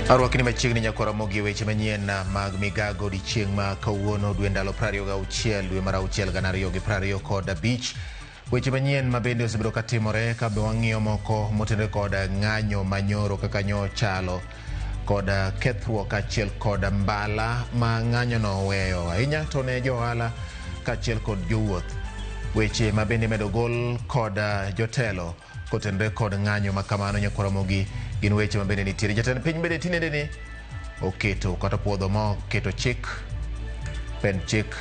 Arwakini machiegni nyakora mogi weche manyien mag migago di chieng' ma kawuono dwe ndalo 26 dwe mar 6 2025 weche manyien ma bende osebedo katimore ka be wang'iyo moko motenore kod ng'anyo manyoro kaka nyo chalo kod kethruok achiel kod mbala ma ng'anyo no weyo ahinya to ne jo ohala kaachiel kod jowuoth. Weche ma bende medo gol kod jotelo kotenore kod ng'anyo ma kamano nyakora mogi gin weche ma bende nitiere. Jatend piny bende tinende ni oketo kata puodho ma keto chik pen chik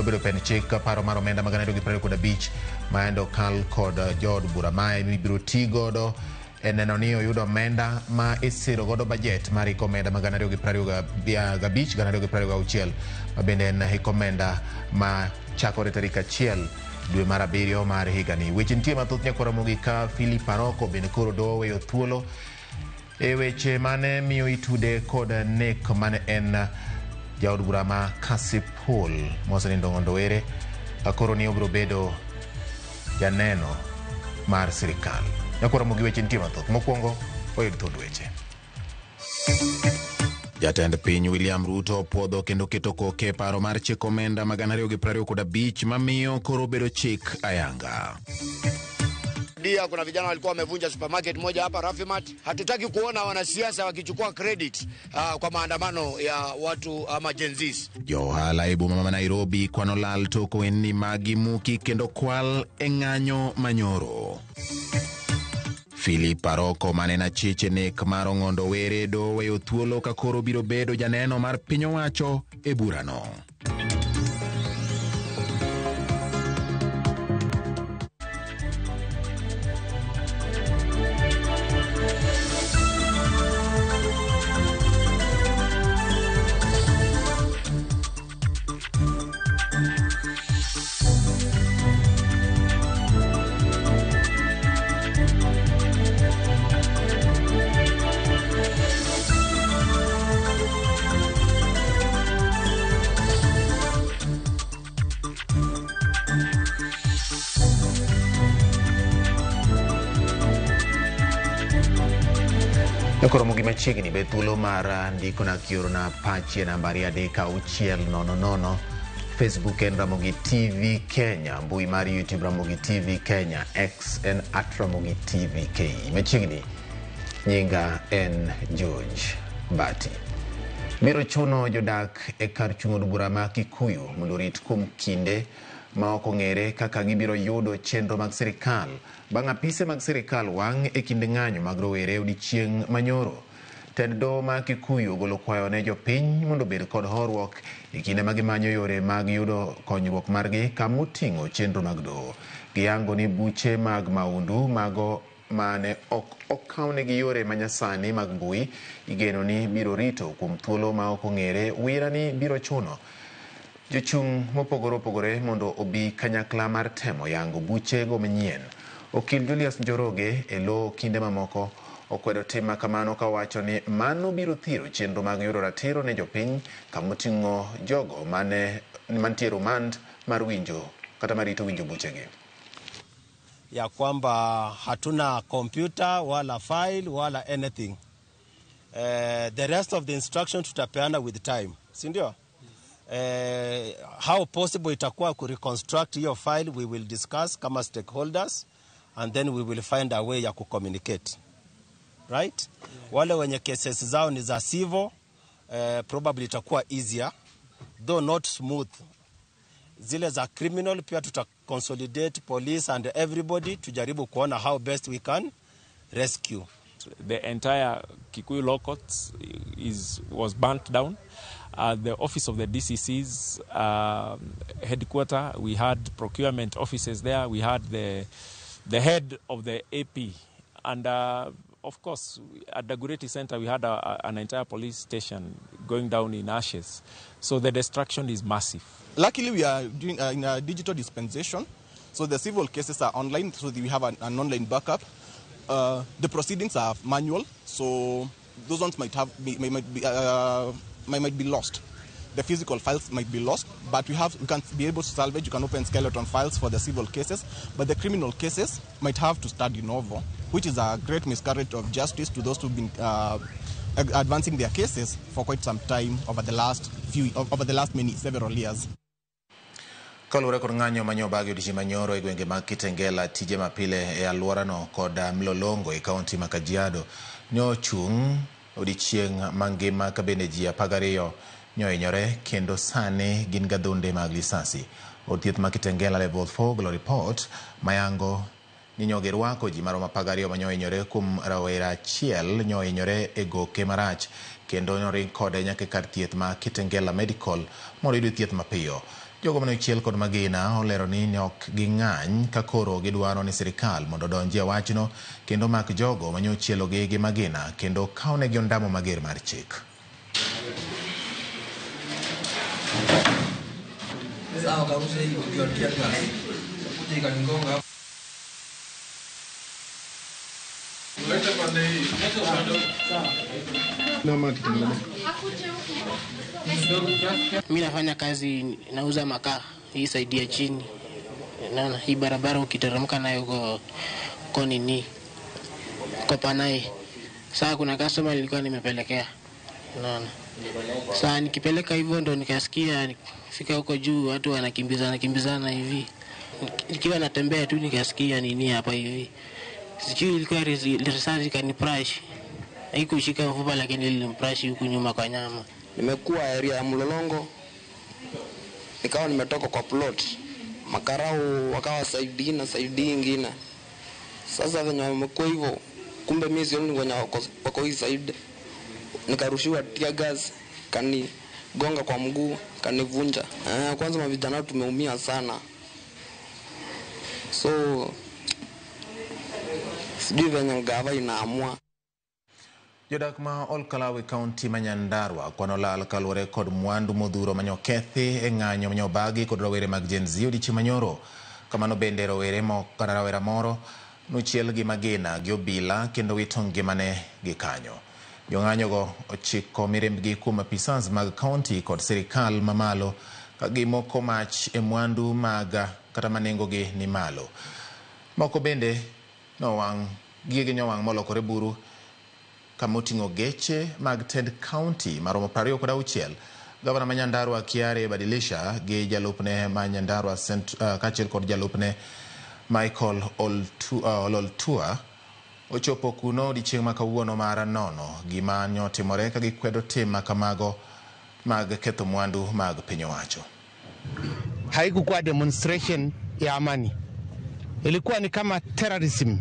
bedo pen chik paro mar omenda magana 225 ma endo kal kod jod bura ma ibiro ti godo neno ni oyudo omenda ma isiro godo budget mar omenda magana 225 gana 226 ma bende en omenda ma chakore tarik 1 dwe mar 7 mar higani. Weche nitie mathoth nyakora mogi ka Philip Paroko bende koro do weyo thuolo e weche mane miyo itude kod nek mane en jaod bura ma Kasipul mosenindo Ng'ondowere akoro ni obiro bedo janeno mar sirikal. Nyakora mogi weche nitie mathoth. Mokwongo oyud thod weche. Jatend piny William Ruto puodho kendo keto koke paro mar chik omenda magana 225 mamiyo koro bedo chik ayanga. Kuna vijana walikuwa wamevunja supermarket moja hapa Rafimat. Hatutaki kuona wanasiasa wakichukua credit kwa maandamano ya watu ama Gen Zs. Johala ibu mama Nairobi kwano lal toko enni magi muki kendo kwal eng'anyo manyoro. Philip Paroko manena chiche nek mar Ng'ondowere do weyo thuolo ka koro biro bedo janeno mar piny owacho e burano. Nyakora mogi machiegni be thuolo mar ndiko na kioro na pachi nambari 3600. Facebook en Ramogi TV Kenya, mbui mar YouTube Ramogi TV Kenya, X en @Ramogi TV KE. Machiegni nyinga en George Bati. Biro chuno jodak e kar chung' od bura ma Kikuyu mondo rit kuom kinde ma ok ong'ere kaka gibiro yudo chenro mag sirikal bang' apise mag sirikal wang' e kinde ng'anyo mag rowere odiechieng' manyoro. Tend doho ma Kikuyu ogolo kwayo ne jopiny mondo bed kod horuok e kinde ma gimanyo yore mag yudo konyruok margi kamoting'o chenro mag doho. Giyango ni buche mag maundu mago mane ok okawnegi yore manyasani mag mbui igeno ni biro rito kuom thuolo ma ok ong'ere. Wira ni biro chuno jochung' mopogore opogore mondo obi kanyakla mar temo yango buche go manyien. Okil Julius Njoroge e lo kinde mamoko okwedo tim kamano ka wacho ni mano biro thiro chenro mag yudo ratiro ne jopiny kamoting'o jogo mantie rumand mar winjo kata marito winjo buchegi. Ya kwamba hatuna computer wala file wala anything. The rest of the instruction tutapeana with time, si ndio? How possible itakuwa ku reconstruct your file we will discuss kama stakeholders and then we will find a way ya ku communicate, right? Wale wenye cases zao ni za civil, probably itakuwa easier though not smooth. Zile za criminal pia tuta consolidate police and everybody tujaribu kuona how best we can rescue. The entire Kikuyu Law Courts was burnt down. The office of the DCC's headquarter, we had procurement offices there, we had the head of the AP, and of course at the Gureti Center we had an entire police station going down in ashes. So the destruction is massive. Luckily we are doing in a digital dispensation, so the civil cases are online, so we have an online backup. The proceedings are manual, so those ones might be lost. The physical files might be lost, but we can be able to salvage. You can open skeleton files for the civil cases, but the criminal cases might have to start de novo, which is a great miscarriage of justice to those who've been advancing their cases for quite some time over the last several years. Kalure kod ng'anyo manyo bagi odichi manyoro e gwenge mag Kitengela tije mapile e alworano kod Mlolongo e kaunti ma Kajiado nyo chung odichieng' mangima ka bende ji 12 nyo hinyore kendo sani gin gadhonde mag lisasi. Od thieth ma Kitengela Level 4 golo report mayango ni nyoge rwako ji maromo 12 manyo hinyore kuom rawera achiel nyo hinyore e goke marach kendo noring kode nyaka kar thieth ma Kitengela Medical mondo oyud thieth mapiyo. Jogo mane chiel kod magina olero ni ok ging'any ka koro gidwaro ni sirikal mondo donjie wachno kendo mak jogo manyo chielo gi magina kendo kawnegi ondamo mager mar chik. Mimi nafanya kazi nauza makaa hii saidi ya chini. Naona hii barabara ukiteremka nayo kwa nini? Kwa Panai. Sasa kuna customer nilikuwa nimepelekea. Naona. Sasa nikipeleka hivyo ndo nikasikia fika huko juu watu wanakimbizana hivi. Nikiwa natembea tu nikasikia nini hapa hivi. Sijui ilikuwa risasi kaniprash. Haikushika mfupa lakini ilimprash huku nyuma kwa nyama. Nimekuwa area ya Mlolongo, nikawa nimetoka kwa plot, makarau wakawa saidi na saidi ingine. Sasa venye wamekuwa hivyo, kumbe mimi sioni wenye wako hii side. Nikarushiwa tear gas, kanigonga kwa mguu, kanivunja. Kwanza mavijana tumeumia sana. So sijui venye gava inaamua. Jodak ma Olkalawi County ma Nyandarua kwanolal kalure kod mwandu modhuro manyokethi e ng'anyo manyobagi kod rawere mag Gen Z odichi manyoro. Kamano bende rawera moro nuchiel gi magina gi obila kendo wito ngimane gi kanyo. Jong'anyogo ochiko mirembgi kuom apisas mag county kod sirikal mamalo ka gimoko mach e mwandu mag kata manengogi ni malo. Moko bende gige nyowang' molokore buru kamoting'o geche mag Ted County maromo 26. Gavana ma Nyandarua Kiare Badilisha gi jalupne ma Nyandarua kaachiel kod jalupne Michael Ololtua ochopo kuno odichieng' ma kawuono mar nono gima nyotimore ka gikwedo tim makamago mag ketho mwandu mag piny owacho. Haikuwa demonstration ya amani. Ilikuwa ni kama terrorism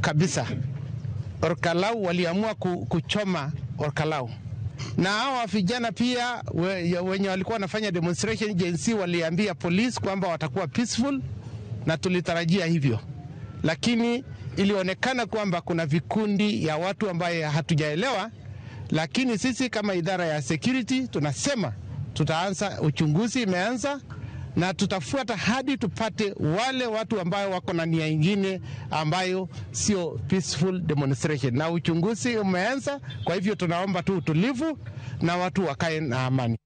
kabisa. Olkalau waliamua kuchoma Olkalau. Na hawa vijana pia wenye walikuwa wanafanya demonstration Gen Z waliambia police kwamba watakuwa peaceful na tulitarajia hivyo. Lakini ilionekana kwamba kuna vikundi ya watu ambaye hatujaelewa, lakini sisi kama idara ya security tunasema tutaanza uchunguzi, imeanza na tutafuata hadi tupate wale watu ambao wako na nia nyingine ambayo sio peaceful demonstration. Na uchunguzi umeanza, kwa hivyo tunaomba tu utulivu na watu wakae na amani.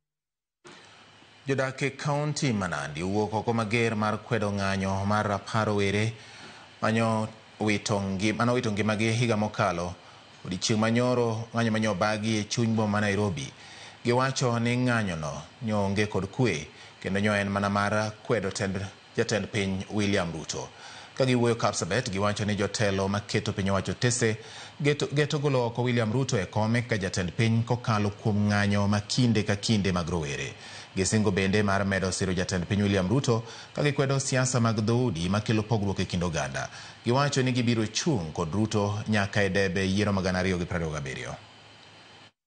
Jodake County Manandi uwuok oko mager mar kwedo ng'anyo mar raparo were manyo wito ngimagi higa mokalo odichieng' manyoro ng'anyo manyobagi e chuny boma Nairobi. Giwacho ni ng'anyono nyonge kod kwe kendo nyo en mana mar kwedo jatend piny William Ruto. Ka giwuoyo Kapsabet giwacho ni jotelo maketo piny owacho tese geto golo oko William Ruto e kome ka jatend piny kokalo kuom ng'anyo makinde ka kinde mag rowere. Gisingo bende mar medo siro jatend piny William Ruto ka gikwedo siasa mag dhoudi makelo pogruok e kind oganda. Giwacho ni gibiro chung' kod Ruto nyaka e debe yiero mag 2027.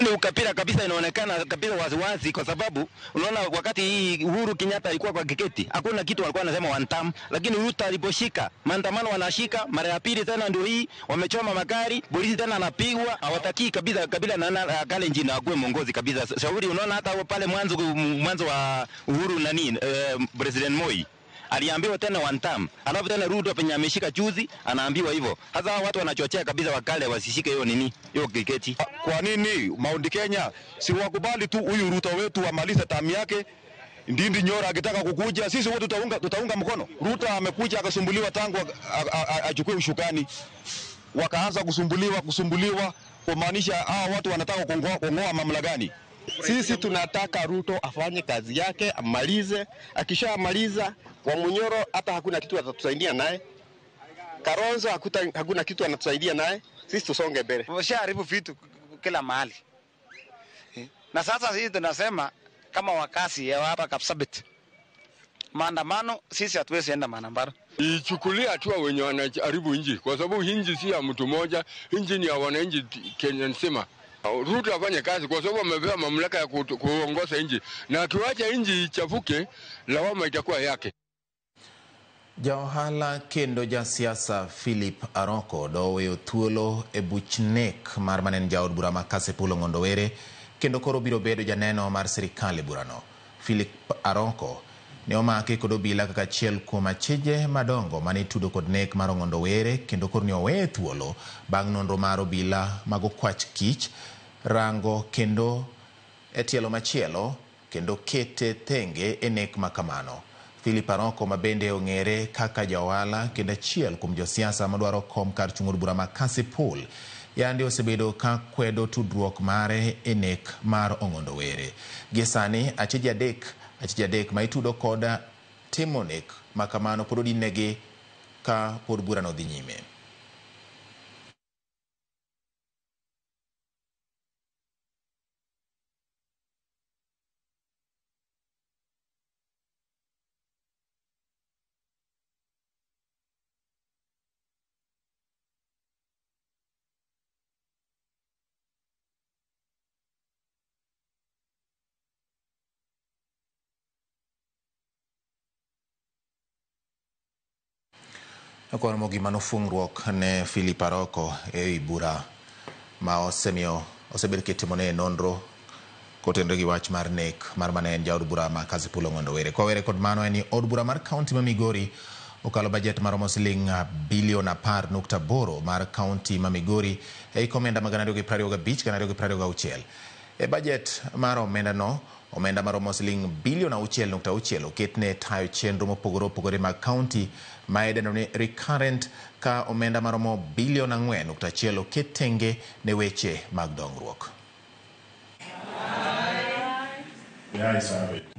Ni ukapira kabisa, inaonekana kabisa waziwazi, kwa sababu unaona wakati hii Uhuru Kenyatta alikuwa kwa kiketi hakuna kitu walikuwa wanasema one term, lakini Ruto aliposhika maandamano wanashika mara ya pili tena ndio hii wamechoma magari, polisi tena anapigwa, hawataki kabisa kabila na kale njina akuwe mongozi kabisa. Shauri unaona hata pale mwanzo wa Uhuru President Moi aliambiwa tena one term, alafu tena Ruto penye ameshika juzi anaambiwa hivyo. Sasa watu wanachochea kabisa wakale wasishike hiyo kiketi. Kwa nini Mount Kenya si wakubali tu huyu Ruto wetu amalize tamu yake? Ndindi Nyoro akitaka kukuja sisi wote tutaunga mkono. Ruto amekuja akasumbuliwa tangu achukue ushukani. Wakaanza kusumbuliwa kumaanisha hao watu wanataka kung'oa mamlaka gani? Sisi tunataka Ruto afanye kazi yake, amalize. Akishamaliza kwa Munyoro hata hakuna kitu atatusaidia naye. Kalonzo hakuna kitu anatusaidia naye. Sisi tusonge mbele. Washaharibu vitu kila mahali. Na sasa sisi tunasema kama wakasi ya hapa Kapsabet, maandamano sisi hatuwezi enda maandamano. Ichukulia hatua wenye wanaharibu nchi, kwa sababu nchi si ya mtu mmoja, nchi ni ya wananchi Kenya nzima. Ruto afanye kazi kwa sababu amepewa mamlaka ya kuongoza nchi, na akiwacha nchi ichafuke, lawama itakuwa yake. Jaohala kendo ja siasa Philip Aroko doweyo thuolo e buch nek mar manen jaod bura ma Kasipul Ng'ondowere kendo koro biro bedo janeno mar sirikal e burano. Philip Aroko ne omake kod obila kaka achiel kuom achije madongo mane tudo kod nek mar Ng'ondowere kendo koro ne oweye thuolo bang' nonro mar obila mag okwach kich rango kendo e tielo machielo kendo kete thenge e nek makamano. Philip Aroko mabende ong'ere kaka jaohala kendo achiel kuom josiasa madwaro kom kar chung od bura ma Kasipul yandi osebedo ka kwedo tudruok mare e nek mar Ng'ondowere. Gi sani achije adek ma itudo koda timo nek makamano pod odinegi ka pod burano dhi nyime. Kwa mogi manofungruok ne Philip Aroko e bura ma osebed kitimone nonro kotenre gi wach mar nek mar manen jaod bura ma Kasipul Ng'ondowere. Kwa were kod mano en od bura mar kaunti ma Migori okalo bajet maromo siling bilion 10.8 mar kaunti ma Migori e komenda magana 225 kana 226. E bajet mar omenda maromo siling bilion 6.6 oketne tayo chenro mopogore opogore mag kaunti ma idendo ni recurrent ka omenda maromo bilion 4.1 oketenge ne weche mag dongruok.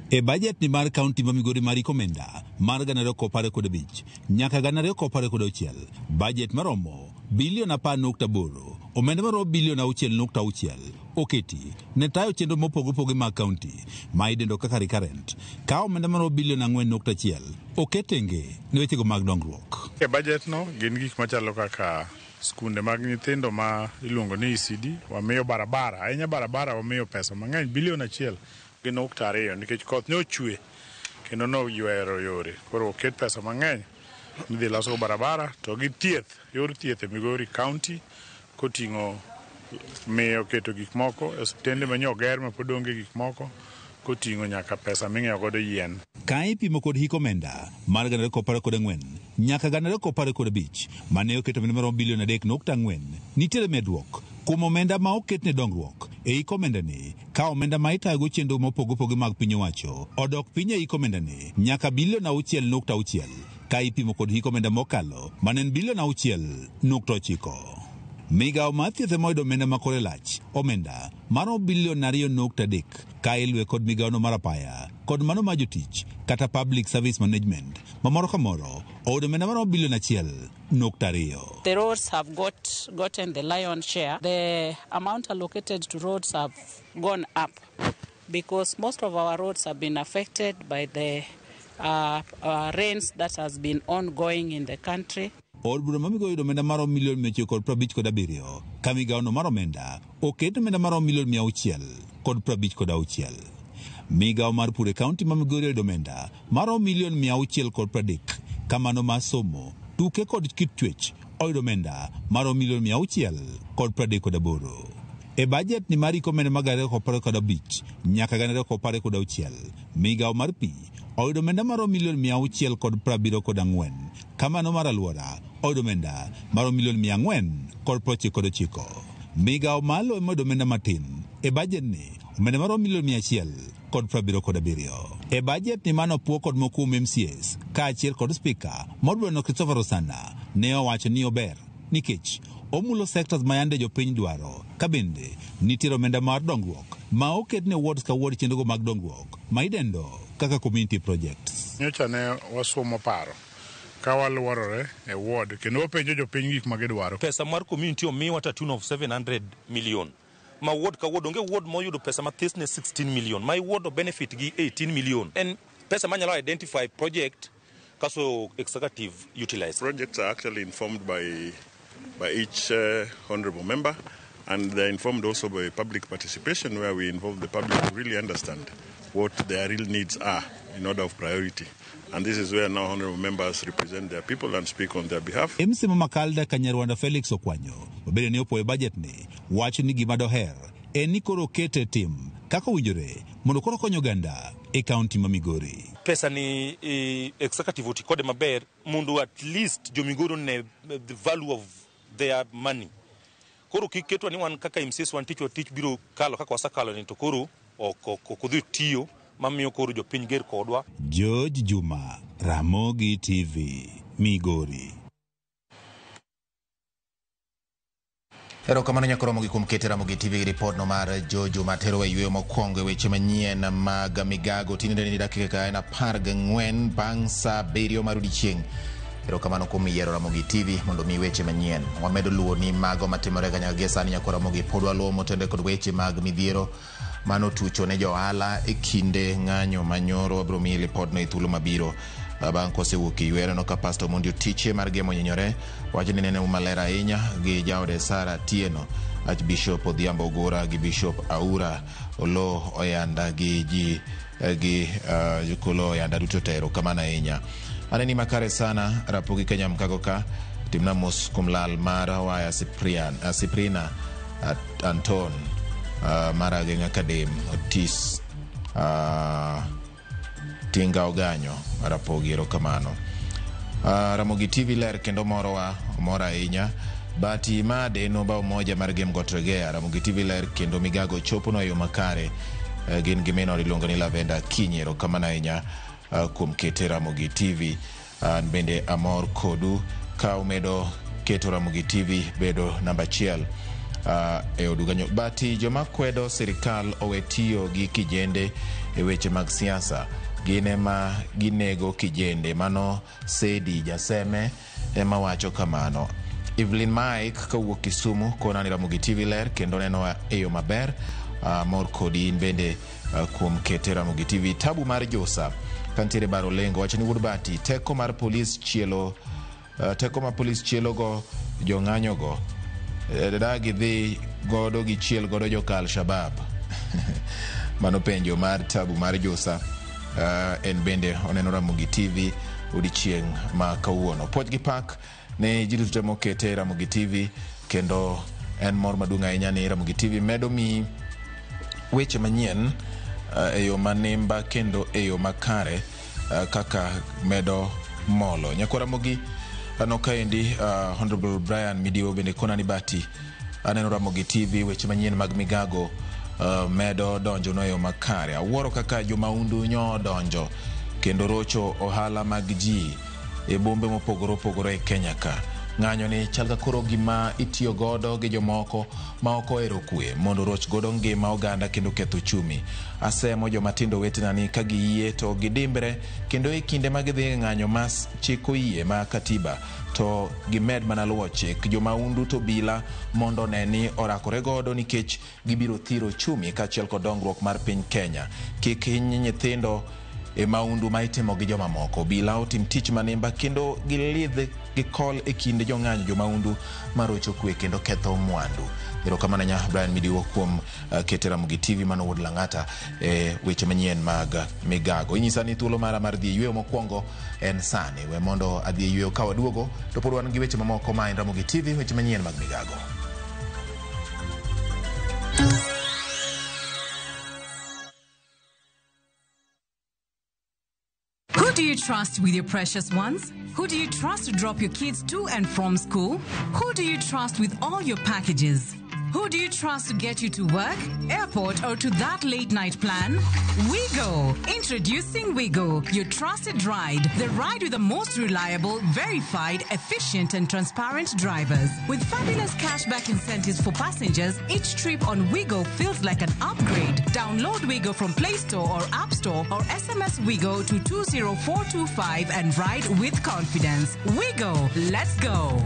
E budget ni mar kaunti ma Migori mari komenda mar gana 225 nyaka gana 226 budget maromo bilion 10.8 omenda maromo bilion 6.6 oketi ne tayo chenro mopogore mag kaunti ma idendo kaka recurrent ka omenda maromo bilion 4.1 oketenge ne weche mag dongruok. E budget no gin gik machalo kaka skunde mag nyithindo ma iluongo ni ECD, wamiyo barabara, ahinya barabara wamiyo pesa mang'eny bilion 1.2 nikech koth ne ochwe kendo no ywero yore, koro oket pesa mang'eny midhi loso barabara to gi thieth, yor thieth e Migori County koting'o miyo keto gik moko e osiptende manyoger ma pod onge gik moko koting'o nyaka pesa ming'iewo godo yien. Ka ipimo kod hik omenda mar gana 224 nyaka gana 225 mane oketo omenda maromo bilion 3.4 nitiere medruok kuom omenda ma oketne dongruok e hik omendani ka omenda ma itayogo chenro mopogore mag piny owacho odok piny e hik omendani nyaka bilion 6.6 ka ipimo kod hik omenda mokalo manen bilion 6.9. Migawo mar thieth moyudo omenda makore lach omenda maromo bilion 2.3 ka ilwe kod migawono mar apaya kod mano ma jotich kata public service management mamoro kamoro oyudo omenda maromo bilion 1.2. The roads have gotten the lion's share. The amount allocated to roads have gone up because most of our roads have been affected by the rains that has been ongoing in the country. Od bura ma Migori oyudo omenda maromo milion 957 ka migawono mar omenda oket omenda maromo milion 656. Migawo mar pur e kaunti ma Migori oyudo omenda maromo milion 630 ka mano mar somo, tuke kod kit chwech oyudo omenda maromo milion 638. E budget ni mar hik omenda mag 2025 nyaka 2026 migawo mar pi oyudo omenda maromo milion 674 ka mano mar alwora oyudo omenda maromo milion 499. Migawo malo ema oyudo omenda matin e budget ni omenda maromo milion 177. E budget ni mano puo kod moko kuom MCAs ka achiel kod spika modwano Christopher Osana ne owacho ni ober nikech omulo sectors mayande jopiny dwaro kabende nitiere omenda mar dongruok ma oketne wards ka ward chenrogo mag dongruok ma idendo kaka community projects. Nyocha ne wasuomo paro ka waluorore e ward kendo wapenjo jopiny gik ma gidwaro. Pesa mar community omiwa to tune of 700 million. Ma ward ka ward onge ward moyudo pesa mathis ne 16 million. My ward benefit gi 18 million. And pesa manyalo identify project kaso executive utilize. Projects are actually informed by each honorable member, and they're informed also by public participation, where we involve the public to really understand what their real needs are in order of priority. And this is where now honorable members represent their people and speak on their behalf. MCM Makalda Kanyarwanda Felix Okwanyo obedo ni opoe budget ni wacho ni gima doher en ni koro kete tim kaka ujore mondo koro konyo ganda e county ma Migori. Pesa ni executive oti kode maber mondo at least jo Migori ne the value of their money. Koro kiketo ni wan kaka MCS wan tich biro kalo kaka wasakalo ni to koro okudhi tiyo mamiyo koro jopiny ger kodwa. George Juma, Ramogi TV, Migori. Erokamano nyakoromogi kuom kete Ramogi TV report no mar Jojo matero e yweyo mokwongo e weche manyien mag migago tinende ni dakika na 14 bang' saa 7 mar odiechieng'. Erokamano kuom yiero Ramogi TV mondo mi weche manyien. Wamedo luwo ni mago matimore kanyaka sani nyakoromogi pod waluwo motende kod weche mag midhiero mano tucho ne johala e kinde ng'anyo manyoro. Wabiro miyi report no e thuolo mabiro bang' kosewuok ywero no ka Pastor Mondi Otiche mar Gemo Nyenyore wacho ni nene umalera ahinya gi jaode Sara Tieno, Archbishop Odhiambo Ogura gi Bishop Aura Olo Oyanda gi Jukolo Oyanda duto tero kamana ahinya. Aneni makare sana Rapogi Kenya mkago ka timna mos kumlal mara waya Cyprina Anton mara genga kadem Otis Tinga Oganyo Rapogi erokamano. Ramogi TV ler kendo mora ahinya bati made no ba moja mar Game Got Regea. Ramogi TV ler kendo migago chopo no yo makare gin gimeno iluongo ni Lavenda Kinyi erokamano ahinya kuom kete Ramogi TV. Bende amor kodu ka umedo keto Ramogi TV bedo namba 1 e oduganyo. Bati joma kwedo sirikal owetiyo gi kijende e weche mag siasa gine ma ginego kijende mano Sedi Jaseme ema wacho kamano. Evelyn Mike kawuok Kisumu kona ni Ramogi TV ler kendo neno eyo maber mor kodi bende kuom kete Ramogi TV. Tabu mar Josa kantiere Baro Lengo wacho ni wuod Bati teko mar polis chielo go jong'anyo go dagi dhi godo gi chiel godo joka Al-Shabab. Mano penjo mar Tabu mar Josa en bende oneno Ramogi TV odiechieng' ma kawuono. Puoch gi pak ne jiru temo kete Ramogi TV kendo en mor maduong' ahinya ni Ramogi TV medo mi weche manyien eyo manemba kendo eyo makare kaka medo molo. Nyako Ramogi anokaendi Honorable Brian Midio bende kona ni Bati aneno Ramogi TV weche manyien mag migago medo donjo no eyo makare. Awuoro kaka jomaundu nyo donjo kendo rocho ohala mag ji e bombe mopogore e Kenya ka. Ng'anyo ni chalga koro gima itiyo godo gi jomoko ma oko ero kwe mondo roch godo ngima oganda kendo ketho chumi. Asemo jomatindo wetena ni ka giyie to gidimbre kendo e kinde ma gidhi ng'anyo mas chiko yie ma katiba to gimed mana luwo chik jomaundu to bila mondo neni orakore godo nikech gibiro thiro chumi kaachiel kod dongruok mar piny Kenya. Kik hiny nyithindo e maundu ma itimo gi joma moko bila otim tich manemba kendo gilidh gikol e kinde jong'anyo jomaundu marocho kwe kendo ketho mwandu. Erokamano nya Brian Midio kuom kete Ramogi TV mano wuod Lang'ata weche manyien mag migago. Inyisa ni thuolo mara mar dhi yweyo mokwongo en sani. We mondo adhi yweyo ka waduogo to pod wan gi weche mamoko ma en Ramogi TV weche manyien mag migago. Who do you trust with your precious ones? Who do you trust to drop your kids to and from school? Who do you trust with all your packages? Who do you trust to get you to work, airport, or to that late night plan? Wigo. Introducing Wigo, your trusted ride. The ride with the most reliable, verified, efficient, and transparent drivers. With fabulous cashback incentives for passengers, each trip on Wigo feels like an upgrade. Download Wigo from Play Store or App Store or SMS Wigo to 20425 and ride with confidence. Wigo, let's go.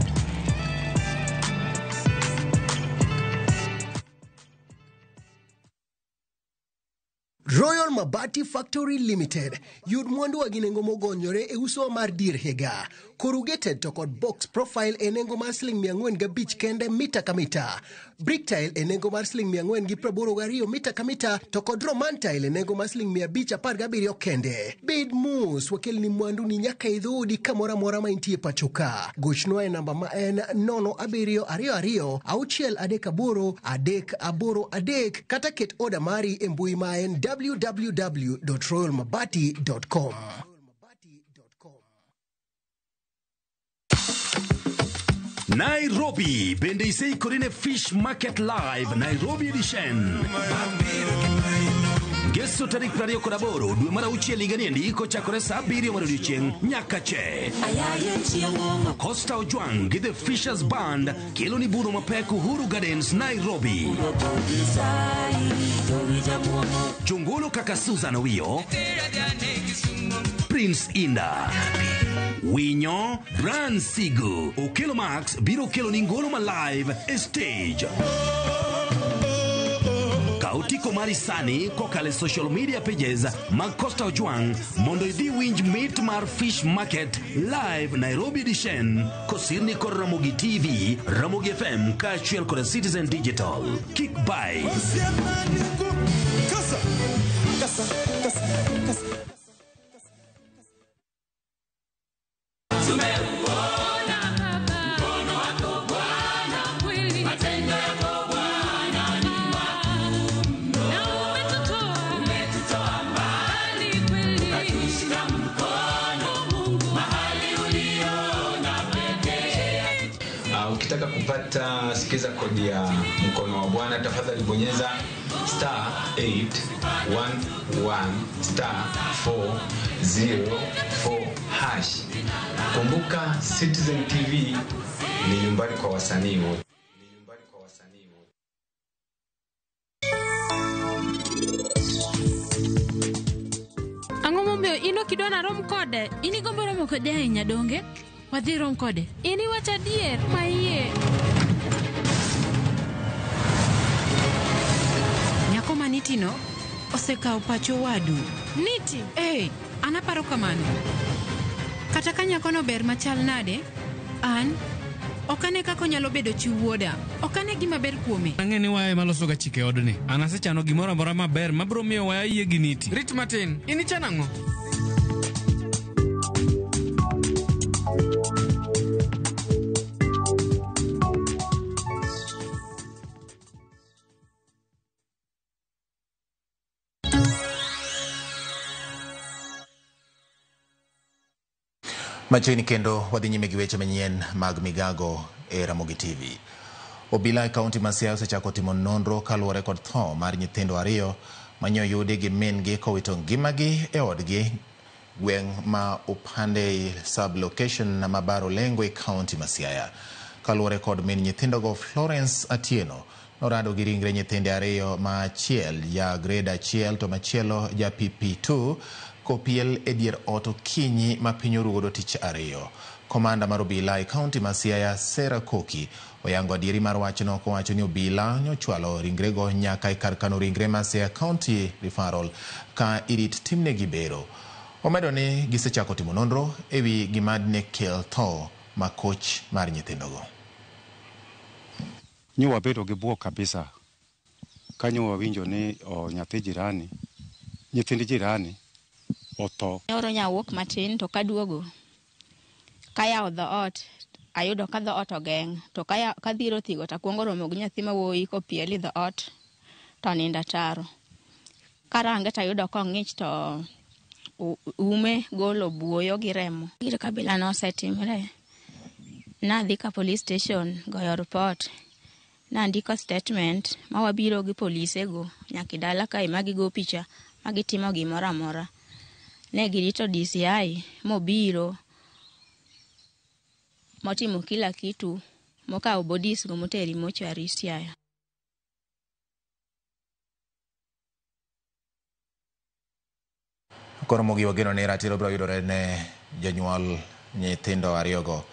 Royal Mabati Factory Limited yud mwandu wa ginengo mogonyore e uso mar dir higa. Corrugated to kod box profile e nengo mar $405 kende mita ka mita. Brick tile e nengo mar $482 mita ka mita to kod roman tile e nengo mar $517 kende. Bed mus wakelni mwandu ni nyaka idhudi kamora mora ma intie pachoka. Gochnoa e namba ma en 0722-338-383 kata ket oda mari e mbui ma en www.royalmabati.com. Nairobi, bende isei korine Fish Market Live, Nairobi Edition. Geso tarik 28 dwe mar auchiel higa ni iko chakore saa 7 mar odiechieng' nyaka che. Costa Ojwang gi The Fishers Band kelo ni buro mapek Uhuru Gardens, Nairobi. Chungolo kaka Susan Owiyo, Prince Inda, Winyo, Bran Sigu, Okelo Max biro kelo ni ngolo ma live e stage. Kautiko mari sani kokale social media pages mag Costa Ojwang mondo idhi winj meet mar Fish Market Live Nairobi Edition kosirni kod Ramogi TV, Ramogi FM kaachiel kod Citizen Digital. Kick by Ukitaka kupata sikiza kodi ya mkono wa Bwana, tafadhali bonyeza *811*404#. Kumbuka Citizen TV ni nyumbani kwa wasanii wote. Ang'ombe ino kidwana rom kode. Ini gombo rom kode ahinya donge? Wadhi rom kode. Ini wacha dier maiye. Nyako manitino osekawo pacho wadu. Niti? Anaparo kamano. Kata ka nyakono ber machal nade, an okane kako nyalo bedo chi wuoda. Okane gima ber kuome. Ang'eni wae maloso ga chike odni. Anasechano gimoro amora maber mabro miyo waya yie gi Niti. Rit matin. Ini chanang'o? Machiegni kendo wadhi nyime gi weche manyien mag migago e Ramogi TV. Obila e kaunti ma Siaya osechako timo nonro kaluwore kod tho mar nyithindo 2 manyo yudi gi min-gi kowito ngimagi e odgi gweng' ma Upande sub-location na Mabaro Lengo e kaunti ma Siaya. Kaluwore kod min nyithindogo Florence Atieno norado gi ringre nyithinde 2 ma achiel ja grade 1 to machielo ja PP2 kopiel e dier ot okinyi ma piny oruodo tich 2. Komanda mar obila e kaunti ma Siaya Sarah Koki oyango adieri mar wachno kowacho ni obila nyochwalo ringrego nyaka e kar kano ringre ma Siaya County Referral ka irit timnegi bero. Omedo ni gisechako timo nonro ewi gima ne kel tho ma koch mar nyithindogo. Nyo wabedo gi buok kabisa kanyo wawinjo ni nyithind jirani otho. Oro nyawuok matin to kaduogo kaya dhoot ayudo ka dhoot ogeng' to kadhiro thigo takwongo romo gi nyathi ma wuoyi kopieli dhoot to ninda taro. Karange tayudo kong'ich to ume golo buoyo gi remo. Gire kabilano osetimre. Nadhi ka police station goyo report nandiko statement ma wabiro gi polise go nyaka dala kae magigo picha magitimo gimoro amora. Ne girito DCI mobiro motimo kila kitu mokawo bodies go moteri mochari Siaya. Koro mogi wageno ne ratiro biro yudore ne janyuol nyithindo ariyogo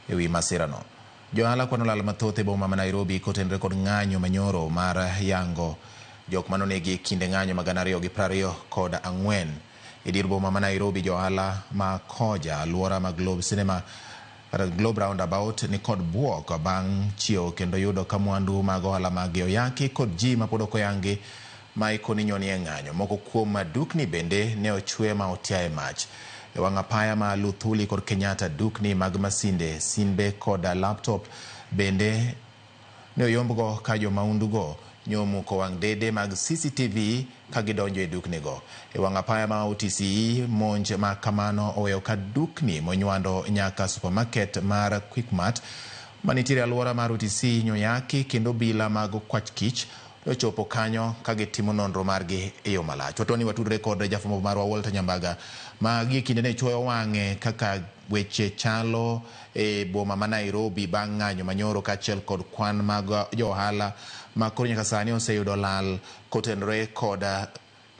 ewi masirano. Johala kwano lal mathoth e boma ma Nairobi kotenre kod ng'anyo manyoro mar yango jok manonegi kinde ng'anyo mag 2024 e dier boma ma Nairobi. Johala ma koja alwora ma Globe Cinema Globe Roundabout ni kod buok bang' chiew kendo yudo ka mwandu mag ohala mag oyaki kod ji ma pod ok oyangi ma ikoni nyoni e ng'anyo. Moko kuom madukni bende ne ochwe ma otiaye mach. E wang' apaya ma Luthuli kod Kenyatta dukni mag masinde, simbe kod laptop bende ne oyombgo ka jo maundugo nyomuko wang' dede mag CCTV ka gidonjo e duknigo. E wang' apaya ma OTCE monj ma kamano oweyo ka dukni monywando nyaka supermarket mar Quickmart manitiere alwora mar OTC nyoyaki kendo bila mag kwach kich ochopo kanyo ka gitimo nonro margi e yo malach. Watoni watudre kod jafwambo marwa Walter Nyambaga ma gi kinde ne chuoyo wang'e kaka weche chalo e boma ma Nairobi bang' ng'anyo manyoro kaachiel kod kwan mag johala ma koro nyaka sani oseyudo lal kotenore kod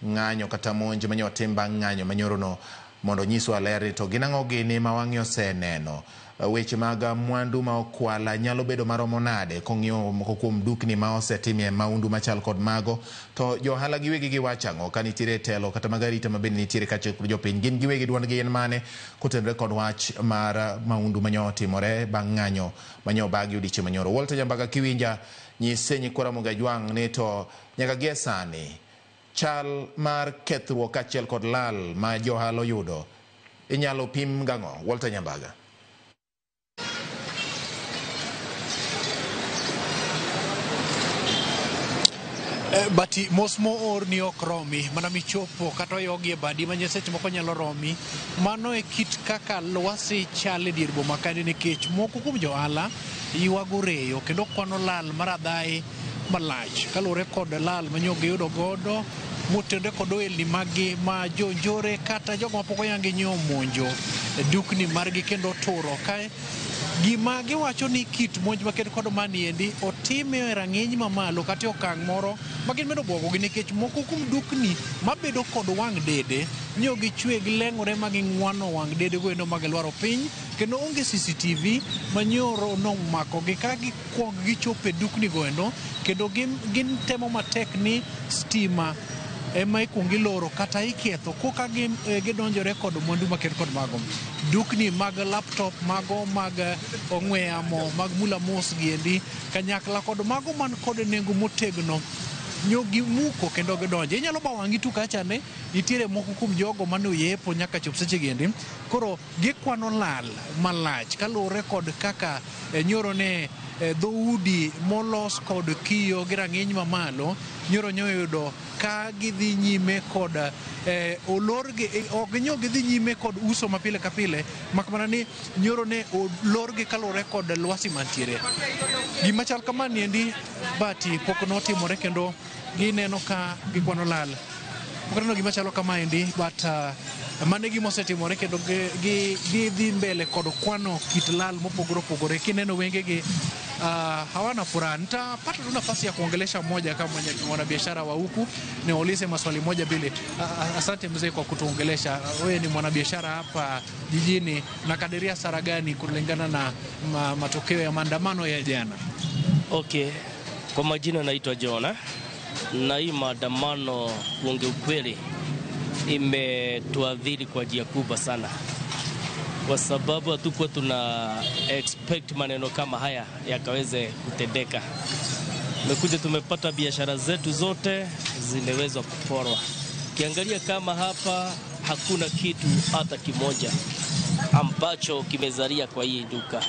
ng'anyo kata monj manyo tim bang' ng'anyo manyorono, mondo nyiswa ler to gin ang'o gini ma wang'e oseneno. Weche mag mwandu ma okwala nyalo bedo maromo nade kong'iyo moko kuom dukni ma osetimie maundu machal kod mago, to johala giwegi giwacho ang'o ka nitiere telo kata magarita mabende nitiere kaachiel kod jopiny gin giwegi dwondgi en mane kotenore kod wach mar maundu manyo otimore bang' ng'anyo manyo bagi odiochieng' manyoro. Walter Nyambaga kiwinja nyise nyikora Mogajwang' ni to nyaka gie sani chal mar kethruok kaachiel kod lal ma johala oyudo inyalo pim gang'o? Walter Nyambaga. Bati mosmo or ni ok romi mana michopo kata yogi e badi ma seche moko nyalo romi. Mano e kit kaka lwasi chal e dier boma kani, nikech moko kuom johala ywago reyo kendo kwano lal mar adhaye malach kaluwore kod lal manyo giyudo godo motende kod ohelni magi ma jonjore kata jogo mapok oyangi nyiewo monjo dukni margi kendo turo kae. Gima giwacho ni kit monj maket kod maniendi otime e rang'iny mamalo kata okang' moro ma gin medo bwogogi, nikech moko kuom dukni mabedo kod wang' dede nyo gichwe gileng'ore ma ging'wano wang' dede goendo ma gilwaro piny, kendo onge CCTV manyoro nomakogi ka gikwong gichopo e dukni goendo, kendo gin temo matek ni stima ema ikwongi loro kata iketho koka gidonjore kod mwandu maket kod mago. Dukni mag laptop, mago mag ong'we yamo, mag mula mos giendi kanyakla kod mago man kod nengo motegno nyo gimuko kendo gidonje. Inyalo ba wang'i tu kacha ne nitiere moko kuom jogo mane oyepo nyaka chop seche giendi, koro gikwano lal malach kaluwore kod kaka nyoro ne dhoudi molos kod kiyo gi rang'iny mamalo nyoro nyoyudo ka gidhi nyime kod olorgi, ok nyo gidhi nyime kod uso mapile ka pile, makmana ni nyoro ne olorgi kaluwore kod lwasi mantiere. Gima chal kama niendi bati pok notimore kendo gineno ka gikwano lal. Pok gima chalo kama endi but mane gima osetimore kendo gidhi mbele kod kwano kit lal mopogore opogore. Kineno wengegi hawana furaha. Nitapata tu nafasi ya kuongelesha mmoja kama mwanabiashara wa huku niulize maswali moja mbili. Asante mzee kwa kutuongelesha. Wewe ni mwanabiashara hapa jijini, na kadiria hasara gani kulingana na matokeo ya maandamano ya jana? Okay, kwa majina naitwa Jona, na hii maandamano kuongea ukweli imetuadhiri kwa njia kubwa sana, kwa sababu hatukuwa tuna expect maneno kama haya yakaweze kutendeka. Tumekuja tumepata biashara zetu zote zimewezwa kuporwa. Kiangalia kama hapa hakuna kitu hata kimoja ambacho kimezalia kwa hii duka.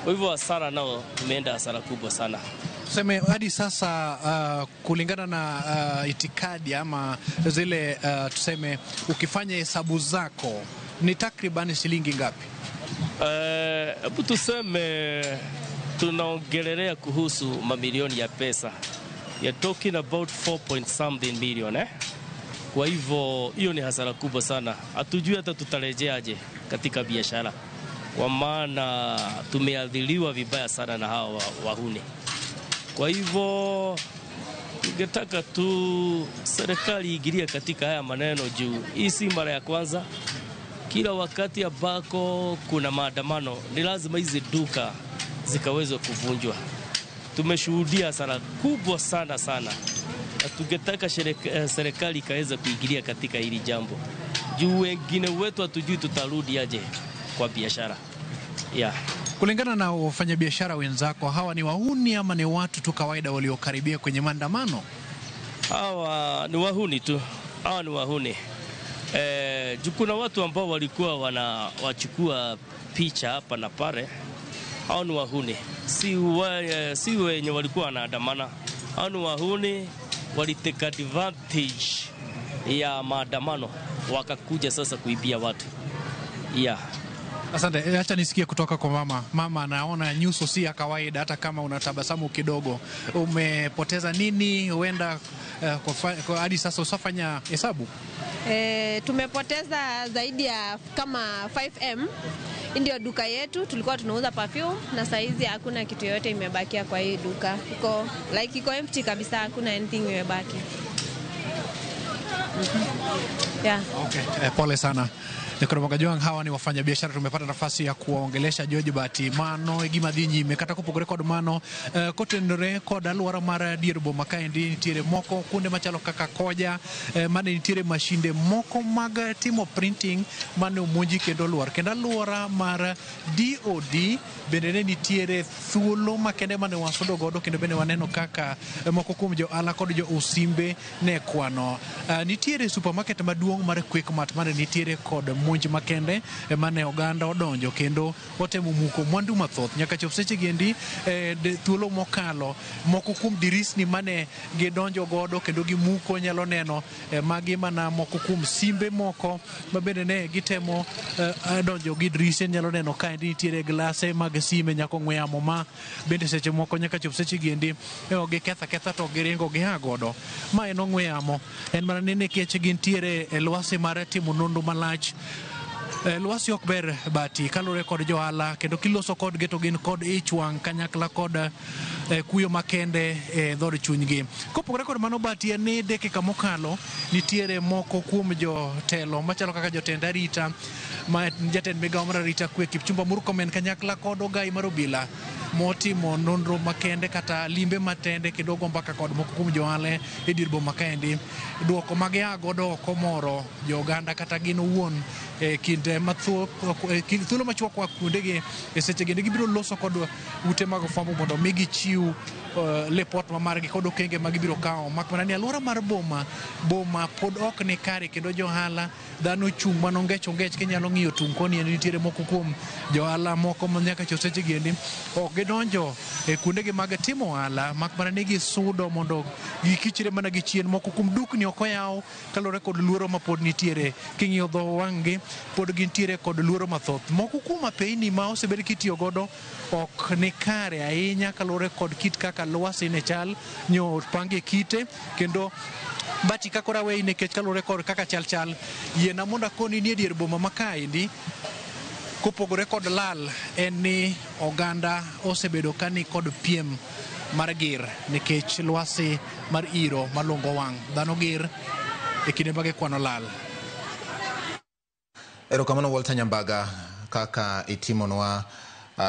Kwa hivyo hasara nao tumeenda hasara kubwa sana. Tuseme hadi sasa kulingana na itikadi ama zile tuseme ukifanya hesabu zako ni takriban shilingi ngapi? Hebu tuseme tunaongelelea kuhusu mamilioni ya pesa. You're talking about 4.something million. Kwa hivyo hiyo ni hasara kubwa sana. Hatujui hata tutarejeaje katika biashara, kwa maana tumeadhiriwa vibaya sana na hawa wahuni. Kwa hivyo ningetaka tu serikali igirie katika haya maneno juu hii si mara ya kwanza. Kila wakati ambako kuna maandamano ni lazima hizi duka zikawezwe kuvunjwa. Tumeshuhudia hasara kubwa sana. Na tungetaka serikali ikaweza kuingilia katika hili jambo. Juu wengine wetu hatujui tutarudi aje kwa biashara. Kulingana na wafanyabiashara wenzako, hawa ni wahuni ama ni watu tu kawaida waliokaribia kwenye maandamano? Hawa ni wahuni tu. Hawa ni wahuni. Kuna watu ambao walikuwa wachukua picha hapa na pale. Hao ni wahuni. Si wenye walikuwa wanaandamana. Hao ni wahuni, walitake advantage ya maandamano wakakuja sasa kuibia watu. Asante. Acha nisikie kutoka kwa mama. Mama, naona nyuso si ya kawaida, hata kama unatabasamu kidogo. Umepoteza nini? Huenda hadi sasa usafanya hesabu? Tumepoteza zaidi ya kama 5M. Ndio duka yetu, tulikuwa tunauza perfume na saizi hakuna kitu yote imebakia kwa hii duka. Iko empty kabisa, hakuna anything imebaki. Okay. Pole sana. Nekoromogajuang, hawa ni wafanyabiashara. Tumepata nafasi ya kuwaongelesha George Bati mano gimadhinyi imekata kupogore kod mano kotenore kod aluora mar dier boma kaendi nitiere moko kuonde machalo kaka Koja, mane nitiere mashinde moko mag timo printing mane omonji kendo luor. Kendo aluora mar DOD bende ne nitiere thuolo makende mane wasudo godo, kendo bende waneno kaka moko kuom jo ala kod jo usimbe ne kwano. Nitiere supermarket maduong' mar Quickmart mane nitiere kod monj makende mane oganda odonjo kendo otemo muko mwandu mathoth nyaka chop seche gendi thuolo mokalo. Moko kuom dirisni mane gidonjo godo kendo gimuko nyalo neno magi mana moko kuom simbe moko mabende ne gitemo donjo gi dirise nyalo neno kaendi nitiere glase mag sime nyako ng'we yamo ma bende seche moko nyaka chop seche gendi giketha to giringo giha godo. Ma en ong'we yamo, en mana ni nikech gintiere lwasi mar timo nonro malach. Lwasi ok ber Bati kalore kod johala, kendo kiloso kod geto gin kod ichwang kanyakla kod kuyo makende dhod chunygi. Kopogore kod mano Bati, ni dakika mokalo nitiere moko kuom jotelo machalo kaka jotend arita, ma jatend migawo mar arita kwe Kipchumba Murkomen kanyakla kod Ogai mar obila motimo nonro makende kata limbe matende kendo go mbaka kod moko kuom johala e dier boma kaendi. Duoko magia godo komoro jo oganda kata gin owuon kinde mathuo thuolo machuok kwa kuondegi seche gende gibiro loso kod ute mag fwambo mondo migi chiw report margi kod okenge magibiro kawo. Makmana ni aluora mar boma pod ok ni kare, kendo johala dhano chung' manongech kinyalo ng'iyo tung' koni nitiere moko kuom johala moko nyaka chop seche gendi ok gidonjo kuondegi mag timo ohala, makmana ni gisudo mondo gikichre mana gi chien. Moko kuom dukni ok oyaw kalore kod luoro ma pod nitiere. King'iyo dho wang'gi pod gintiere kod luoro mathoth. Moko kuom apeyni ma osebed kitiyo godo ok ni kare ahinya kalore kod kit kaka lwasi ne chal nyo pange kite, kendo Bati kakora wei nikech kalore kod kaka chal yiena monda koni ni dier boma makaendi kopogore kod lal en ni oganda osebedo kani kod piem mar gir nikech lwasi mar iro malongo wang'. Dhano gir e kinde mage kwano lal. Erokamano Walter Nyambaga kaka itimonwa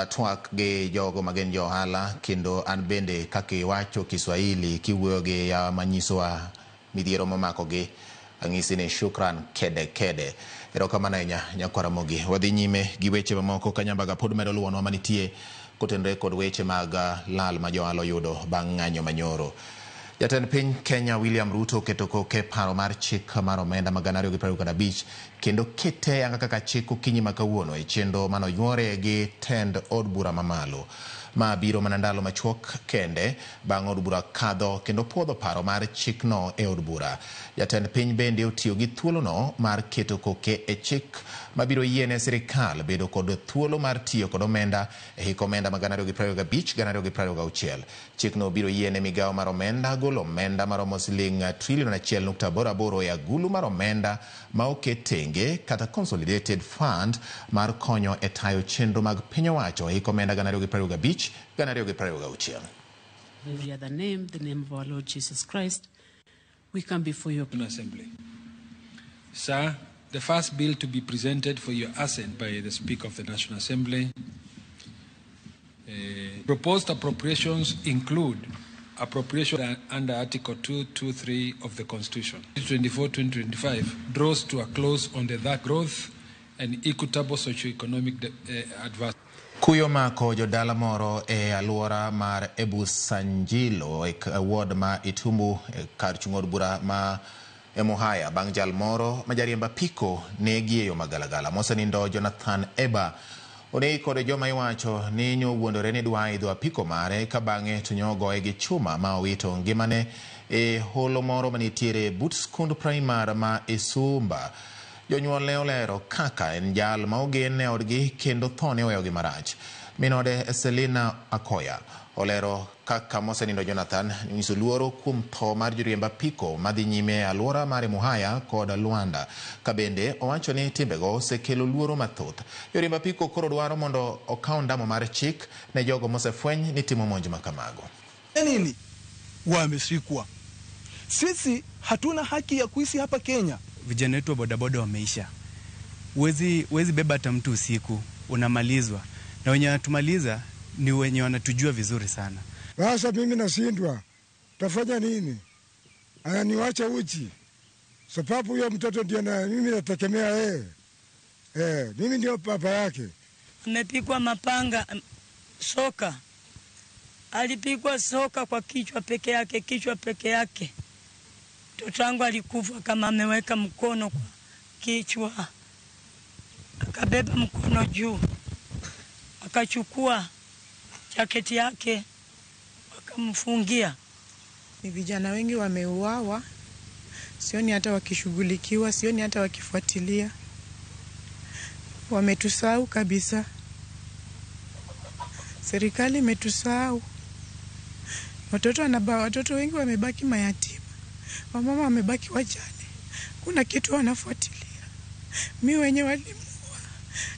twak gi jogo magen johala, kendo an bende kaka iwacho Kiswahili kiwuoyo gi ya manyisowa midhiero mamako gi ang'isi ni shukran kede. Erokamano ahinya Nyakwara Mogi. Wadhi nyime gi weche mamoko ka Nyambaga pod medo luonwa manitie kotenore kod weche mag lal ma johala oyudo bang' ng'anyo manyoro. Jatend piny Kenya William Ruto keto koke paro mar chik mar omenda mag 225 kendo kete anga kaka chik okinyi ma kawuono e chenro mano ywore gi tend od bura mamalo. ma biro manandalo machuok kende bang' od bura kadho kendo puodho paro mar chikno e od bura. Jatend piny bende otiyo gi thuolono mar keto koke e chik mabiro yiene sirikal bedo kod thuolo mar tiyo kod omenda e hik omenda ma 2025-2026. Chikno biro yiene migawo mar omenda golo omenda maromo siling $1.8 e agulu mar omenda ma oket tenge kata Consolidated Fund mar konyo e tayo chenro mag piny owacho e hik omenda 2025-2026. Every other name, the name of our Lord Jesus Christ, we come before your assembly. Sir, the first bill to be presented for your assent by the Speaker of the National Assembly. Proposed appropriations include appropriation under Article 223 of the Constitution. 2024-2025 draws to a close on the that growth and equitable socio-economic advancement. Kuyo mako jodala moro e aluora mar Ebusanjilo e ward ma Itumbu kar chung'od bura ma Emuhaya bang' jal moro majariemba piko negi yo magalagala. Mosenindo Jonathan Eba onei kod joma iwacho ni nyowuondore ni dwa idho apiko mare ka bang'e to nyogoe gi chuma ma owito ngimane e holo moro manitiere but skund primar ma Isumba. Jonyuol ne olero kaka en jal ma ogen ne odgi kendo thone oweyogi marach. Minode Selina Akoya olero kaka mosenindo Jonathan nyiso luoro kuom tho mar joriemba piko madhi nyime aluora mar Muhaya kod Luanda. Kabende owacho ni timbego osekelo luoro mathoth. Joriemba piko koro dwaro mondo okaw ndamo mar chik ne jogo mosefweny ni timo monj makamago. Nini wameshikwa? Sisi hatuna haki ya kuishi hapa Kenya. Vijana wetu wa bodaboda wameisha. Wezi beba hata mtu usiku, unamalizwa. Na wenye watumaliza ni wenye wanatujua vizuri sana. Sasa mimi nashindwa. Tafanya nini? Ananiwacha uchi. Sababu huyo mtoto ndiye na mimi nategemea yeye. Mimi ndio baba yake. Amepigwa mapanga soka. Alipigwa soka kwa kichwa peke yake. Mtoto wangu alikufa kama ameweka mkono kwa kichwa. Akabeba mkono juu. Akachukua jaketi yake wakamfungia. Ni vijana wengi wameuawa. Sioni hata wakishughulikiwa, sioni hata wakifuatilia. Wametusahau kabisa. Serikali imetusahau. Watoto wengi wamebaki mayatima. Wamama wamebaki wajane. Kuna kitu wanafuatilia. Mimi wenye walimuua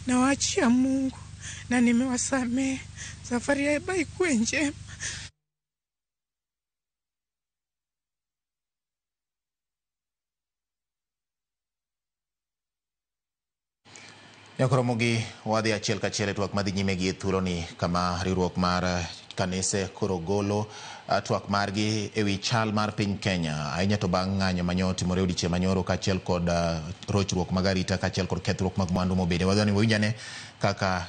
na waachia Mungu na nimewasamehe. Safari ya bai kuwe njema. Nyakoromogi wadhi achiel kachiel twak madhi nyime gi thuloni kama riwruok mar kanise koro golo twak margi ewi chal mar piny Kenya ahinya to bang' ng'anyo manyotimore odiochieng' manyoro kaachiel kod rochruok mag arita kaachiel kod kethruok mag mwandu mobede. Wadwani wawinjane kaka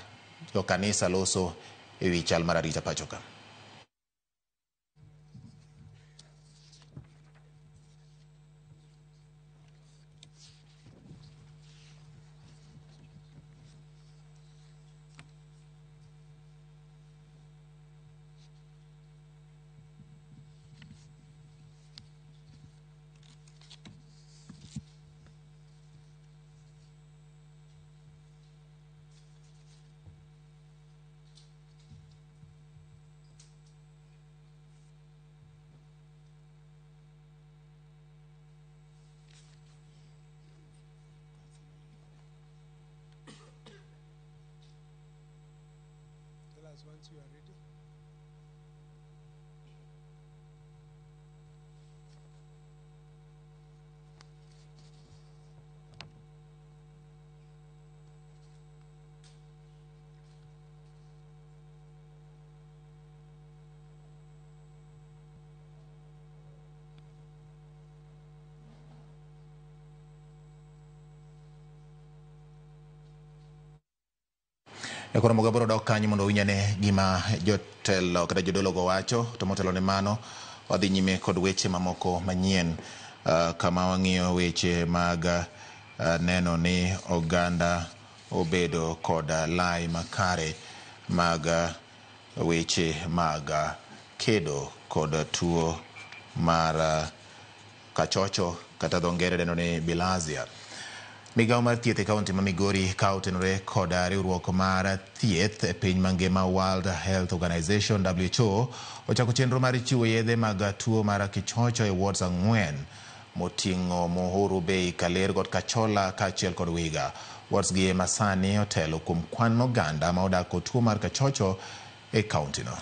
jo kanisa loso ewi chal mar arita pachoka. Once you are ready. Yakoro mogaboro dok kanyo mondo winyane gima jotelo kata jodolo go wacho to motelo ne mano wadhi nyime kod weche mamoko manyien kama wang'iyo weche mag neno ni oganda obedo kod lai makare mag weche mag kedo kod tuo mar kachocho kata dho ngere dendo ni bilharzia. Migawo mar thieth e kaunti ma Migori ka otenore kod riwruok mar thieth e piny mangima World Health Organization WHO ochako chenro mar chiwo yedhe mag tuo mar kichocho e wards 4 moting'o Muhuru Bay, Kaler kod Kachola kaachiel kod Wiga. Wards gi ema sani otelo kuom kwan oganda ma odak kod tuo mar kachocho e kaunti no.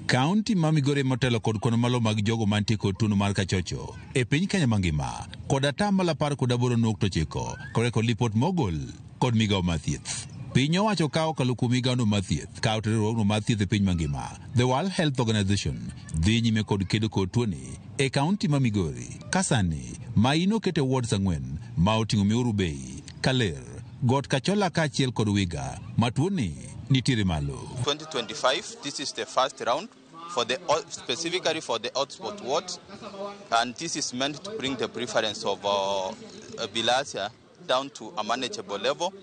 Kaunti ma Migori motelo kod kono malo mag jogo mantie kod tuo mar kachocho e piny Kenya mangima kod atamalo 18.9 kod lipot mogol kod migawo mar thieth. Piny owacho kawo okalo kuom migawono mar thieth ka riwruogno mar thieth e piny mangima The World Health Organization dhi nyime kod kedo kod tuoni e kaunti ma Migori kasani ma ino kete wards 4 ma oting'o Muhuru Bay, Kaler, Got Kachola kaachiel kod Wiga ma tuoni nitiere malo. 2025, this is the first round for specifically for the hotspot wards, and this is meant to bring the prevalence of bilharzia down to a manageable level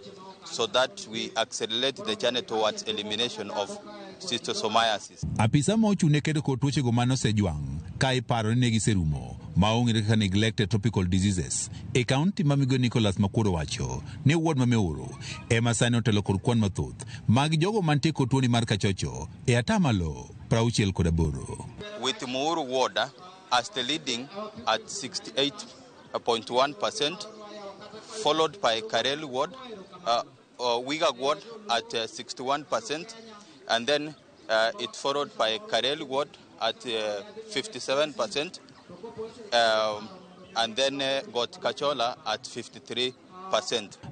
so that we accelerate the journey towards elimination of schistosomiasis. Apisa ma ochune kedo kod tuochego manosejwang' ka iparo ni negiserumo maong'ere kaka neglected tropical diseases e kaunti ma Migori. Nicholas Makuro wacho ni ward ma Muhuru ema sani otelo kod kwan mathoth mag jogo mantie kod tuoni mar kachocho e atamalo 68. With Muhuru ward as the leading at 68.1%, followed by Karel ward, Wiga ward at 61%, and then it followed by Karel ward at 57%, and then got Kachola at 53%.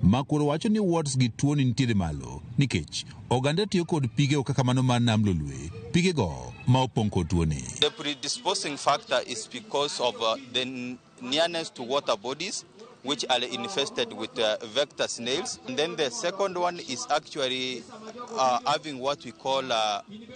Makuro wacho ni wards gi tuoni nitiere malo nikech oganda tiyo kod pige kaka mano mar nam lolwe, pige go ma opong' kod tuoni. The predisposing factor is because of the nearness to water bodies which are infested with vector snails. And then the second one is actually having what we call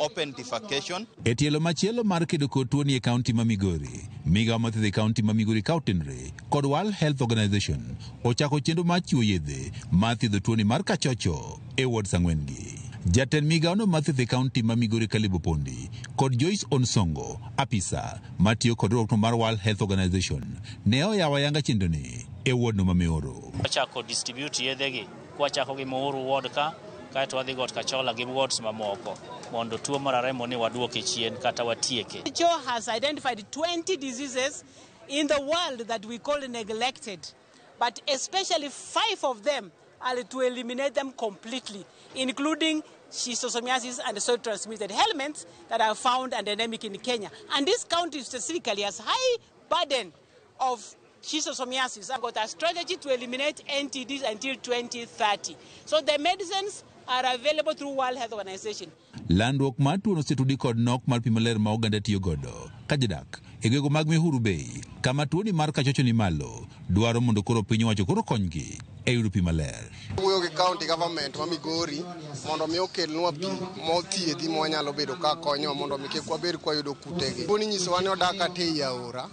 open defecation. E tielo machielo mar kedo kod tuoni e kaunti ma Migori, migawo mathieth e kaunti ma Migori ka otenore kod World Health Organization ochako chenro mar chiwo yedhe mar thiedho tuoni mar kachocho e wards 4 gi. Jatend migawono mathieth e kaunti ma Migori Kalibo Pondi kod Joyce Onsongo, apisa matiyo kod riwruokno mar World Health Organization, ne oyawo ayanga chenroni e ward no ma Muhuru. Wachako distribute yedhegi kwachako gi Muhuru ward ka kaeto wadhi got Kachola gi wards mamoko mondo tuo mar remo ni waduoke chien kata watieke. WHO has identified 20 diseases in the world that we call neglected, but especially 5 of them are to eliminate them completely, including schistosomiasis and soil transmitted ailments that are found and endemic in Kenya. And this county specifically has high burden of schistosomiasis. I've got a strategy to eliminate NTDs until 2030. So the medicines are available through World Health Organization. Landruok mar tuono osetudi kod nok mar pi maler ma oganda tiyo godo ka jodak e gwenge mag Muhuru Bay kama tuoni mar kachocho ni malo dwaro mondo koro piny owacho koro konygi e yudo pi maler. Wuoyo gi county government ma Migori mondo mi okelnwa pi mothiedhi mwanyalo bedo ka konyo mondo mi kik wabed kwa yudo kutegi. Tuoni nyisowa ni odak ate ei aora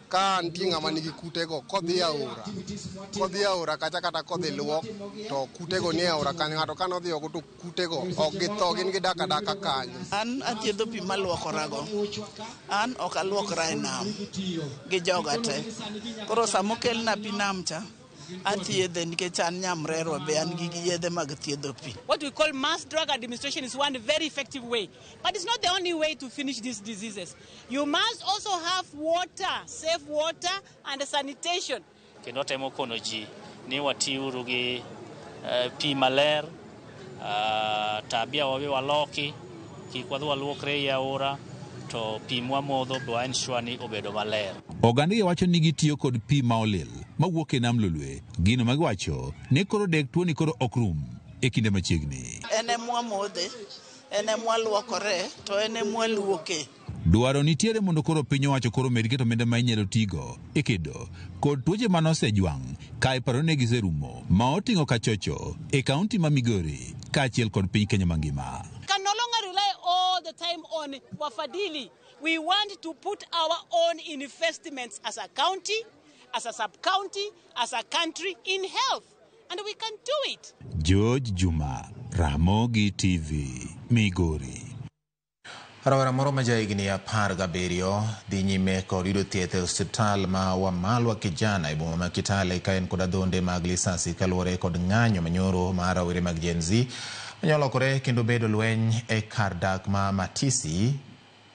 ka nitie ng'ama nigi kutego kodhi aora kacha kata kodhi luok to kutego ni aora kanyo ng'ato ka nodhi oko to kutego ok githo gin gidak adaka kanyo. An athiedho pi maluokorago, an ok aluokra e nam gi joga te, koro sama okelna pi nam cha athiedhe nikech an nyamrero be an gi yedhe mag thiedho pi. What we call mass drug administration is one very effective way, but it's not the only way to finish these diseases. You must also have water, safe water and sanitation. Kendo temo kono ji ni watiuru gi pi maler, tabia wawe waloki, kik wadhi waluokre e aora, to pi mwamodho be ensure ni obedo maler. Oganda wacho ni gitiyo kod pi ma olil mawuok e nam lolwe, gino ma giwacho ni koro dek tuoni koro ok rum e kinde machiegni. Ene mwamodhe, ene mwaluokore, to ene mwaluoke. Dwaro nitiere mondo koro piny owacho koro med keto omenda ma inyalo tigo e kedo kod tuoche manosejwang' ka iparo ni giserumo ma oting'o kachocho e kaunti ma Migori kaachiel kod piny Kenya mangima. Can no longer rely all the time on wafadhili. We want to put our own investments as a county, as a sub-county, as a country in health. and we can do it. George Juma, Ramogi TV, Migori. Rawera moro ma jahigni 17 dhi nyime kod yudo thieth e osiptal ma Wamalwa Kijana e boma ma Kitale ka en kod adhonde mag lisasi kaluwore kod ng'anyo manyoro mar rawere mag Gen Z onyalokore kendo bedo lweny e kar dak ma Matisi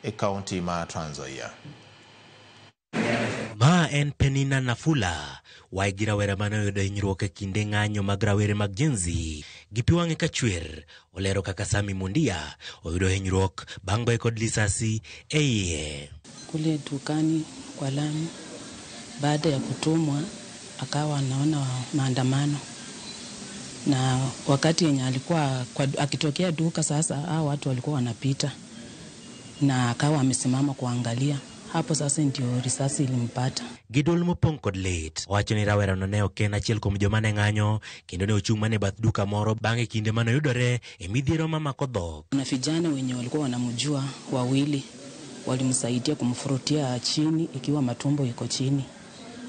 e kaunti ma Trans Nzoia. Ma en Penina Nafula, waigi rawera manoyudo hinyruok e kinde ng'anyo mag rawere mag Gen Z. Gi pi wang'e ka chwer, olero kaka Sami Mundia oyudo hinyruok bang' goye kod lisasi e iye. Kule dukani kwa lami, baada ya kutumwa akawa anaona maandamano, na wakati yenye alikuwa akitokea duka sasa hao watu walikuwa wanapita na akawa amesimama kuangalia. Hapo sasa ndio risasi ilimpata. Gidol mopong' kod lit wacho ni rawera no ne ok en achiel kuom joma ne ng'anyo kendo ne ochung' mane bath duka moro bang'e kinde mane yudore e midhiero mamako dhok. Na vijana wenye walikuwa wanamjua wawili walimsaidia kumfurutia chini ikiwa matumbo iko chini.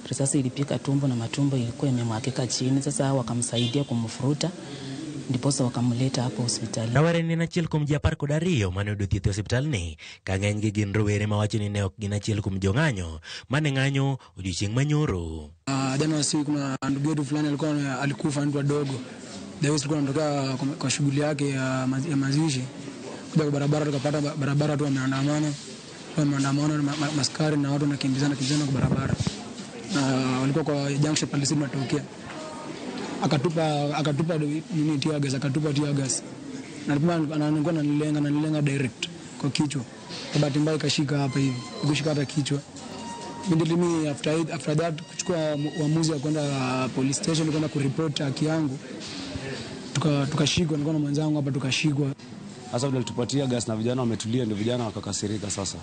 Risasi ilipika tumbo na matumbo ilikuwa imemwagika chini. Sasa wakamsaidia kumfuruta ndiposa wakamleta hapo hospitali. Rawera ni achiel kuom ji 12 mane oyudo thieth e osiptal ni ka ng'enygi gin rowere ma wacho ni ne ok gin achiel kuom jong'anyo mane ng'anyo odiochieng' manyoro. Jana usiku kuna ndugu yetu fulani alikufa mtu wadogo. Davis alikuwa anatoka kwa shughuli yake ya mazishi. Kuja kwa barabara tukapata barabara tu wameandamana. Maskari na watu wanakimbizana kwa barabara. Na walikuwa kwa junction pale sisi tunatokea. Akatupa nini tear gas, akatupa tear gas. Na alikuwa ananilenga direct kwa kichwa. Kwa bahati mbaya ikashika hapa hivi. Ikashika hata kichwa. Mimi after that kuchukua uamuzi wa kwenda police station kwenda kuripoti haki yangu. Tukashikwa, nilikuwa na mwenzangu hapa tukashikwa. Sasa vile tupatia gas na vijana wametulia ndio vijana wakakasirika sasa.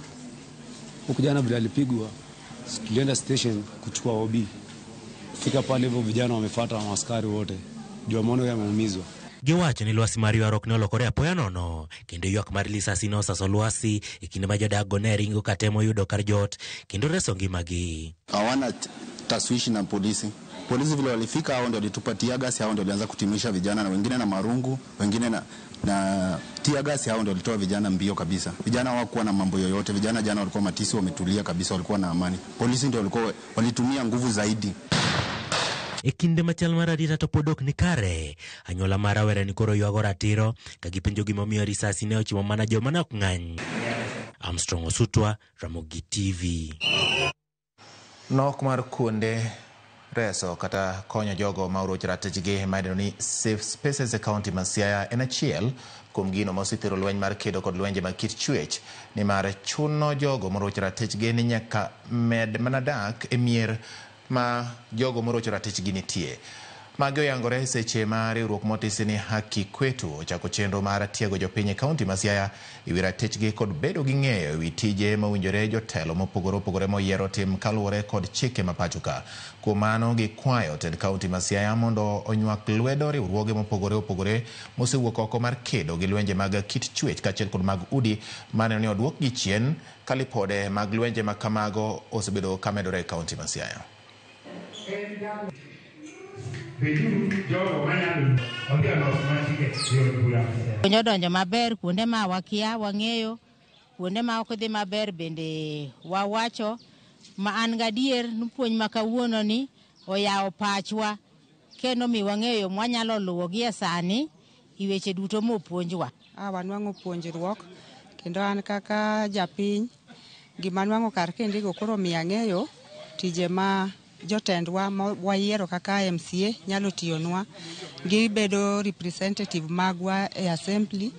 Huko jana vile alipigwa tulienda station kuchukua OB. Fika pale hivyo vijana wamefuata askari wote. Ndio maana yameumizwa. Giwacho ni lwasi mar ywarruok ne olokore apoya nono kendo ywak mar lisasi no osaso lwasi e kinde ma jodak go ne ringo katemo yudo kar jot kendo reso ngimagi. Hawana taswishi na polisi. Polisi vile walifika hao ndio walitupatia gasi, hao ndio walianza kutimisha vijana na wengine na marungu, wengine na tia gasi, hao ndio walitoa vijana mbio kabisa. Vijana hawakuwa na mambo yoyote. Vijana jana walikuwa Matisi wametulia kabisa, walikuwa na amani. Polisi ndio walitumia nguvu zaidi. E kinde machal mar arita to podok ni kare, anyuola mar rawera ni koro ywago ratiro ka gipenjo gimomiyo risasi ne ochimo mana joma ne ok ng'any. Armstrong Osutwa, Ramogi TV. Nok mar kuonde reso kata konyo jogo ma oroch ratechgi maideno ni Safe Spaces e kaunti ma Siaya en achiel kuom gino ma osethiro lweny mar kedo kod lwenje mag kit chwech ni mar chuno jogo ma oroch ratechgi ni nyaka med mana dak e mier ma jogo morocho ratechgi nitie. Magi oyangore seche ma riwruok motisi ni Haki Kwetu ochako chenro mar tiego jopiny e kaunti ma Siaya e wi ratechgi kod bedo gi ng'eyo e wi tije mawinjore jotelo mopogore opogore moyiero tim kaluwore kod chike ma pachoka. Kuom mano gikwayo tend kaunti ma Siaya mondo onywak lwedo riwruoge mopogore opogore mosewuok oko mar kedo gi lwenje mag kit chwech kaachiel kod mag udi mane ni odwok gi chien ka lipode mag lwenje ma kamago osebedo ka medore e kaunti ma Siaya. Konyo donjo maber kuonde ma wakia wang'eyo, kuonde ma ok dhi maber bende wawacho ma an gadier ni puonj ma kawuono ni oyawo pachwa kendo mi wang'eyo mwanyalo luwo gi sani i weche duto mopuonjwa. Wanwang'o puonjruok kendo an kaka japiny gima nwang'o kar kendigo koro miya ng'eyo tije ma jotendwa wayiero kaka MCA nyalo tiyonwa. Gibedo representative magwa e assembly.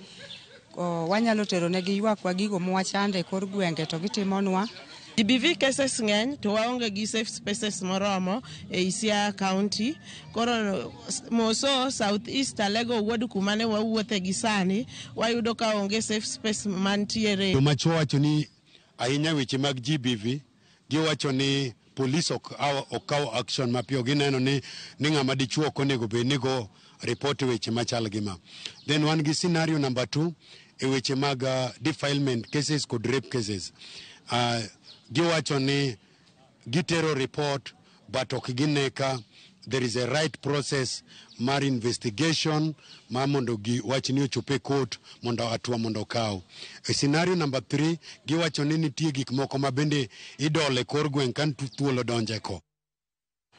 Wanyalo tero negi ywakwa gigo mwachande kor gwenge to gitimonwa. GBV cases ng'eny to waonge gi safe spaces moromo e Siaya County. Koro moso South East Alego wuod kumane wawuothe gi sani wayudo ka onge safe space mantiere. Jomacho wacho ni ahinya weche mag GBV giwacho ni police okaw action mapiyo. Gineno ni ng'ama dichuo konego bed ni go report weche machal gima. Then wan gi scenario number 2 e weche mag defilement cases kod rape cases. Giwacho ni gitero report but ok gineka there is a right process mar investigation ma mondo giwach ni ochope court mondo atua mondo kaw. E scenario number 3 giwacho ni nitie gik moko ma bende idole kor gweng' kan thuolo donje ko.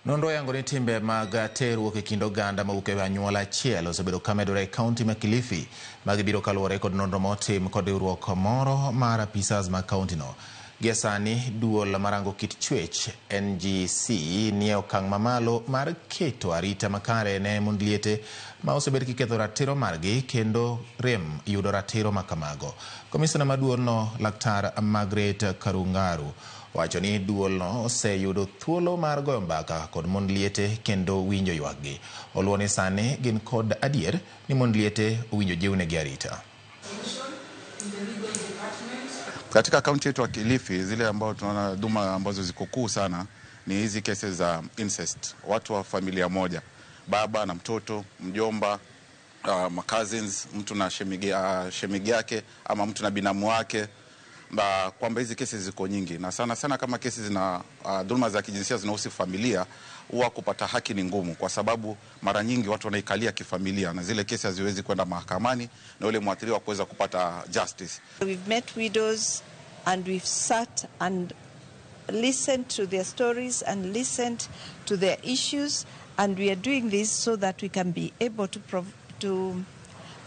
Nonro yango ni timbe mag terruok e kind oganda mawuok e anyuola achiel osebedo ka medore e kaunti ma Kilifi magibiro kaluwore kod nonro motim kod riwruok moro mar apisas ma kaunti no. Gie sani duol marango kit chwech NGC nie okang' mamalo mar keto arita makare ne mond liete ma osebed kiketho ratiro margi kendo rem yudo ratiro makamago. Komisina maduol no Laktar Margaret Karungaru wacho ni duol no oseyudo thuolo mar goyo mbaka kod mond liete kendo winjo ywakgi. Oluwo ni sani gin kod adier ni mond liete owinjo jiwnegi arita. Katika kaunti yetu ya Kilifi, zile ambao tunaona dhuma ambazo ziko kuu sana ni hizi kesi za incest. Watu wa familia moja, baba na mtoto, mjomba, cousins, mtu na shemigi yake ama mtu na binamu wake. Kwamba hizi kesi ziko nyingi na sana kama kesi zina dhulma za kijinsia zinahusu familia, huwa kupata haki ni ngumu kwa sababu mara nyingi watu wanaikalia kifamilia na zile kesi haziwezi kwenda mahakamani na yule mwathiriwa kuweza kupata justice. We've met widows and we've sat and listened to their stories and listened to their issues, and we are doing this so that we can be able to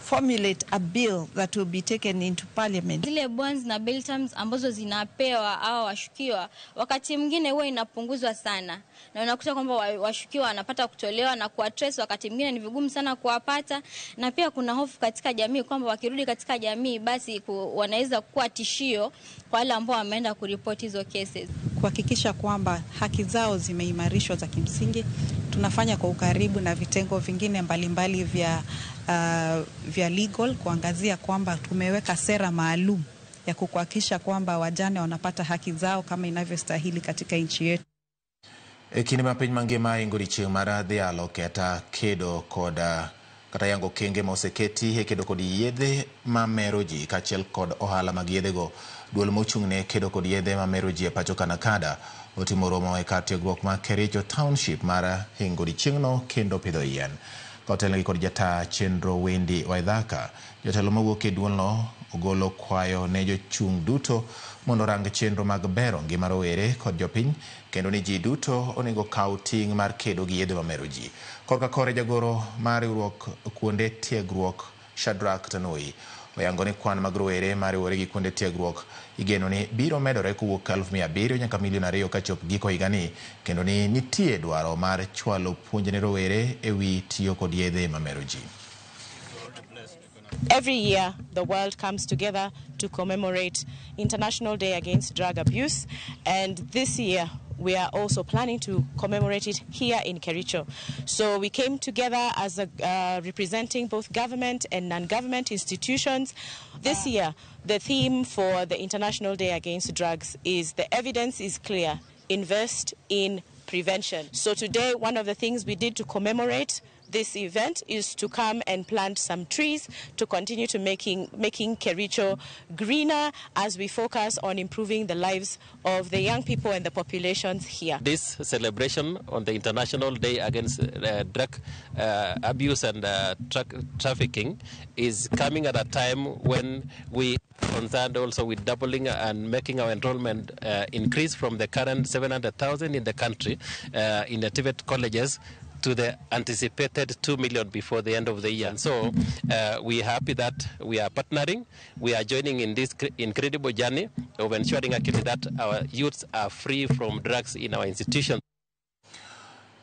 formulate a bill that will be taken into parliament. Zile bonds na bail terms ambazo zinapewa au washukiwa wakati mwingine huwa inapunguzwa sana. Na unakuta kwamba washukiwa wanapata kutolewa na kuwa trace wakati mwingine ni vigumu sana kuwapata, na pia kuna hofu katika jamii kwamba wakirudi katika jamii basi wanaweza kuwa tishio kwa wale ambao wameenda kuripoti hizo cases. Kuhakikisha kwamba haki zao zimeimarishwa za kimsingi, tunafanya kwa ukaribu na vitengo vingine mbalimbali vya legal kuangazia kwamba tumeweka sera maalum ya kuhakikisha kwamba wajane wanapata haki zao kama inavyostahili katika nchi yetu. Kinde ma piny mangima ingori chieng' mar dhialo kata kedo kod kata yango kenge ma oseketi e kedo kod yedhe ma mero ji kaachiel kod ohala mag yedhego. Duol mochung'ne kedo kod yedhe ma mero ji e pacho Kanakada otimo romo e kar tiegruok ma Kericho Township mar ingori chieng'no kendo pidho yien. Kotelnegi kod jata chenro Wendi Waithaka, jotelo mawuok e duolno ogolo kwayo ne jochung' duto mondo rang chenro mag bero ngima rowere kod jopiny kendo ni ji duto onego kaw ting' mar kedo gi yedhe mamero ji. Korka kore jagoro mar riwruok kuonde tiegruok Shadrack Tanui oyango ni kwan mag rowere mariwore gi kuonde tiegruok igeno ni biro medore kowuok 700,000 nyaka 2,000,000 kachop giko higani kendo ni nitie dwaro mar chwalo puonj ne rowere ewi tiyo kod yedhe mamero ji. Every year, the world comes together to commemorate International Day Against Drug Abuse, and this year we are also planning to commemorate it here in Kericho. So we came together as representing both government and non-government institutions. This year, the theme for the International Day Against Drugs is "The evidence is clear, invest in prevention." So today, one of the things we did to commemorate this event is to come and plant some trees to continue to making Kericho greener as we focus on improving the lives of the young people and the populations here. This celebration on the International Day Against Drug Abuse and Trafficking is coming at a time when we are concerned also with doubling and making our enrollment increase from the current 700,000 in the country in the TVET colleges to the anticipated 2 million before the end of the year. And so we are happy that we are partnering, we are joining in this incredible journey of ensuring actually that our youths are free from drugs in our institutions.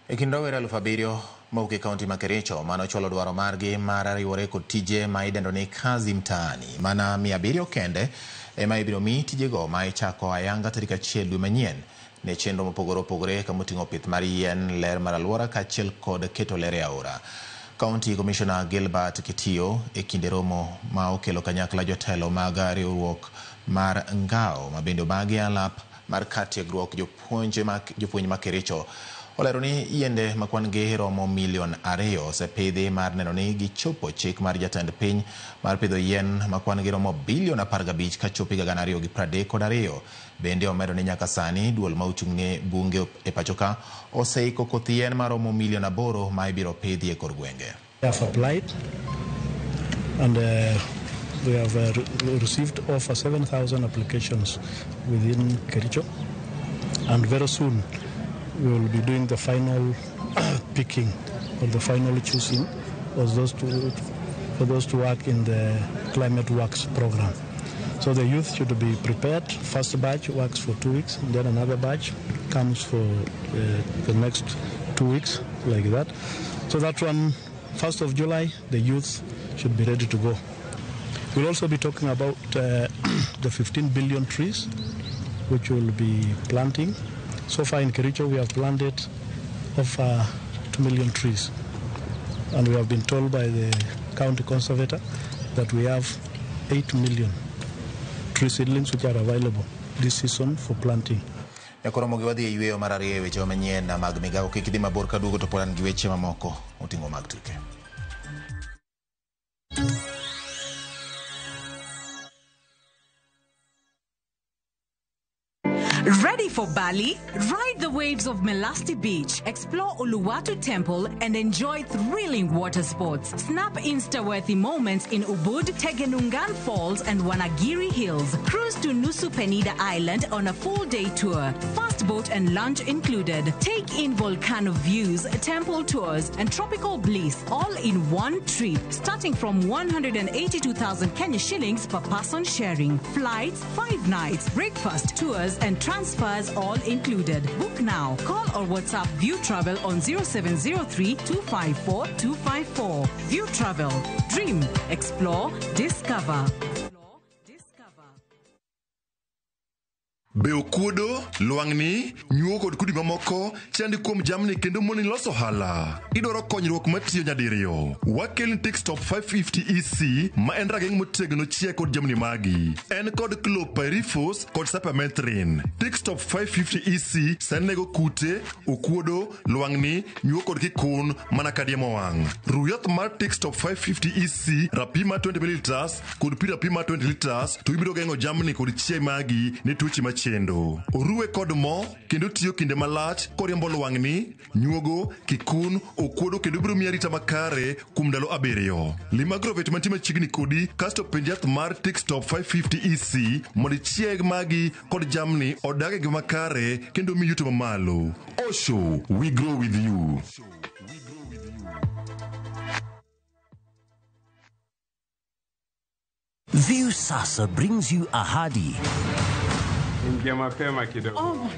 Ekindo wera 7,000 mauke kaunti ma Kericho mano cholo dwaro margi mar riwore kod tije ma idendo ni kazi mtaani. Mana 700 kende ema ibiro mi tijego ma ichako ayanga tarik 1 dwe manyien ne chenro mopogore opogore kamoting'o pith mar yien, ler mar alwora kaachiel kod keto ler e aora. County Commissioner Gilbert Kitio e kinde romo ma okelo kanyakla jotelo mag riwruok mar Ngao ma bende omagi alap mar kar tiegruok jopuonj ma Kericho Olero ni yiende makwan gi romo milion 2 osepidhi mar neno ni gichopo chik mar jatend piny mar pidho yien makwan gi romo bilion 15 kachopo higa 2032. Bende omedo ni nyaka sani duol ma ochung'ne bunge e pachoka oseiko koth yien mar romo milion 8 ma ibiro pidhi e kor gwenge. We have applied and we have received over 7,000 applications within Kericho, and very soon we will be doing the final picking or the final choosing of those to work in the Climate Works program. So the youth should be prepared. First batch works for 2 weeks, and then another batch comes for the next 2 weeks, like that. So that one, 1st of July, the youth should be ready to go. We'll also be talking about the 15 billion trees, which we'll be planting. So far in Kericho, we have planted over 2 million trees. And we have been told by the county conservator that we have 8 million tree seedlings which are available this season for planting. Yakoromo giwadhi e yweyo mar ariyo weche manyien na mag migawo kik dhi mabor ka duogo to poran gi weche mamoko oting'o mag tuke. Ready for Bali? Ride the waves of Melasti Beach, explore Uluwatu Temple, and enjoy thrilling water sports. Snap Insta-worthy moments in Ubud, Tegenungan Falls, and Wanagiri Hills. Cruise to Nusu Penida Island on a full-day tour. Fast boat and lunch included. Take in volcano views, temple tours, and tropical bliss all in one trip, starting from 182,000 Kenya shillings per person sharing. Flights, 5 nights, breakfast, tours, and transfers all included. Book now. Call or WhatsApp View Travel on 0703 254 254. View Travel. Dream, explore, discover. Beokudo, Luangni, nyuo kod kudi mamoko, chandi kuom jamni kendo moni loso hala. Idoro konyruok matiyo nyadiriyo. Wakel Textop 550 EC, ma en rageng motegno chia kod jamni magi. En kod clopyrifos kod sapermethrin. Textop 550 EC senego kute, okuodo, luangni, nyuo kod kikun, mana kadiemo wang. Ruyath mar Textop 550 EC, rapima 20 ml, kod pi rapima 20 liters, to ibiro gengo jamni kod chia magi ne tuoche machendo. Oruwe kod mo kendo tiyo kinde malach koriembo luangni, nyuogo, kikun, okuodo kendo biro miya rita makare kuom ndalo 7. Limagrovet mantie machiegni kodi kasto penj yath mar Textop 550 EC mondo chieg magi kod jamni odage gi makare kendo mi yuto mamalo. Osho, we grow with you. View Sasa brings you Ahadi.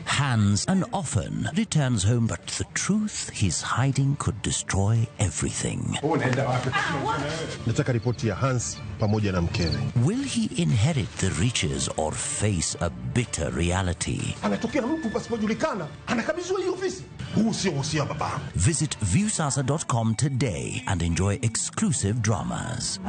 Hands, and often returns home, but the truth, his hiding could destroy everything. Nataka ripoti ya Hans pamoja na mkewe. Will he inherit the riches or face a bitter reality? Anatokea mtu pasipojulikana, anakabidhiwa hii ofisi. Huu sio usia baba. Visit viewsasa.com today and enjoy exclusive dramas.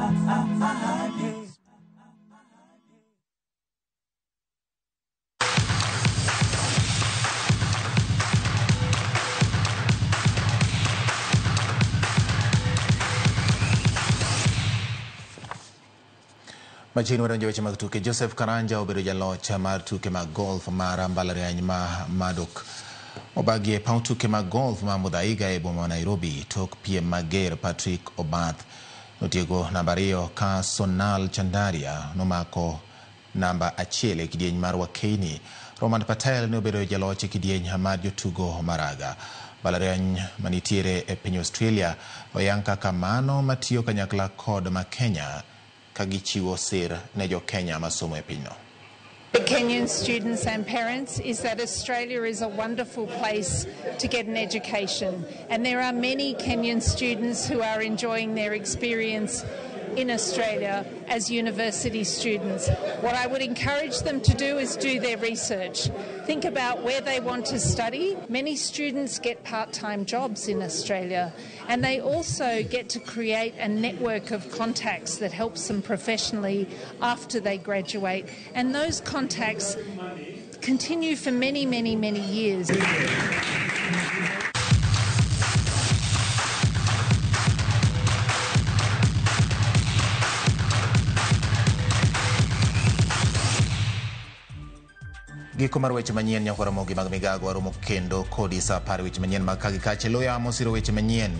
Machini wadonjo weche mag tuke. Joseph Karanja obedo jaloch mar tuke mag golf mar mbalariany ma Madok. Obagie paw tuke mag golf ma Muthaiga e boma Nairobi tok piem mager. Patrick Obath notiego namba 2 ka Sonal Chandaria nomako namba 1 e kidieny mar Wakeini. Roman Patel ne obedo jaloch e kidieny mar jotugo maraga. Mbalariany manitiere e piny Australia oyang kaka mano matiyo kanyakla kod ma Kenya kagichiwo sir ne jo Kenya masomo e pinyno. The Kenyan students and parents is that Australia is a wonderful place to get an education, and there are many Kenyan students who are enjoying their experience in Australia as university students. What I would encourage them to do is do their research. Think about where they want to study. Many students get part-time jobs in Australia, and they also get to create a network of contacts that helps them professionally after they graduate. And those contacts continue for many, many, many years. Giko mar weche manyien nyakwaromogi mag migago waromo kendo kodi sa par weche manyien mag kagi kache loya mosiro weche manyien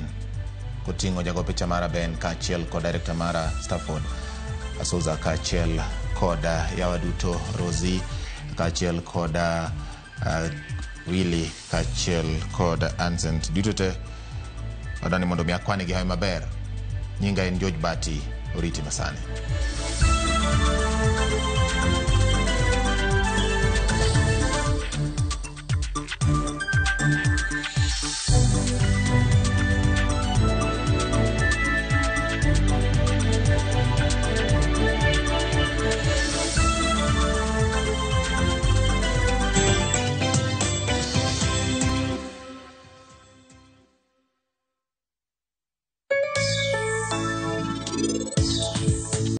kutingo jagope chamara Ben kachiel kod director mara Stafford Asuza kachiel koda yawaduto Rosie kachiel koda Willy kachiel koda Ancent dutote wadani mondo miakwane gi hayo maber. Nyinga en George Bati, oriti masane.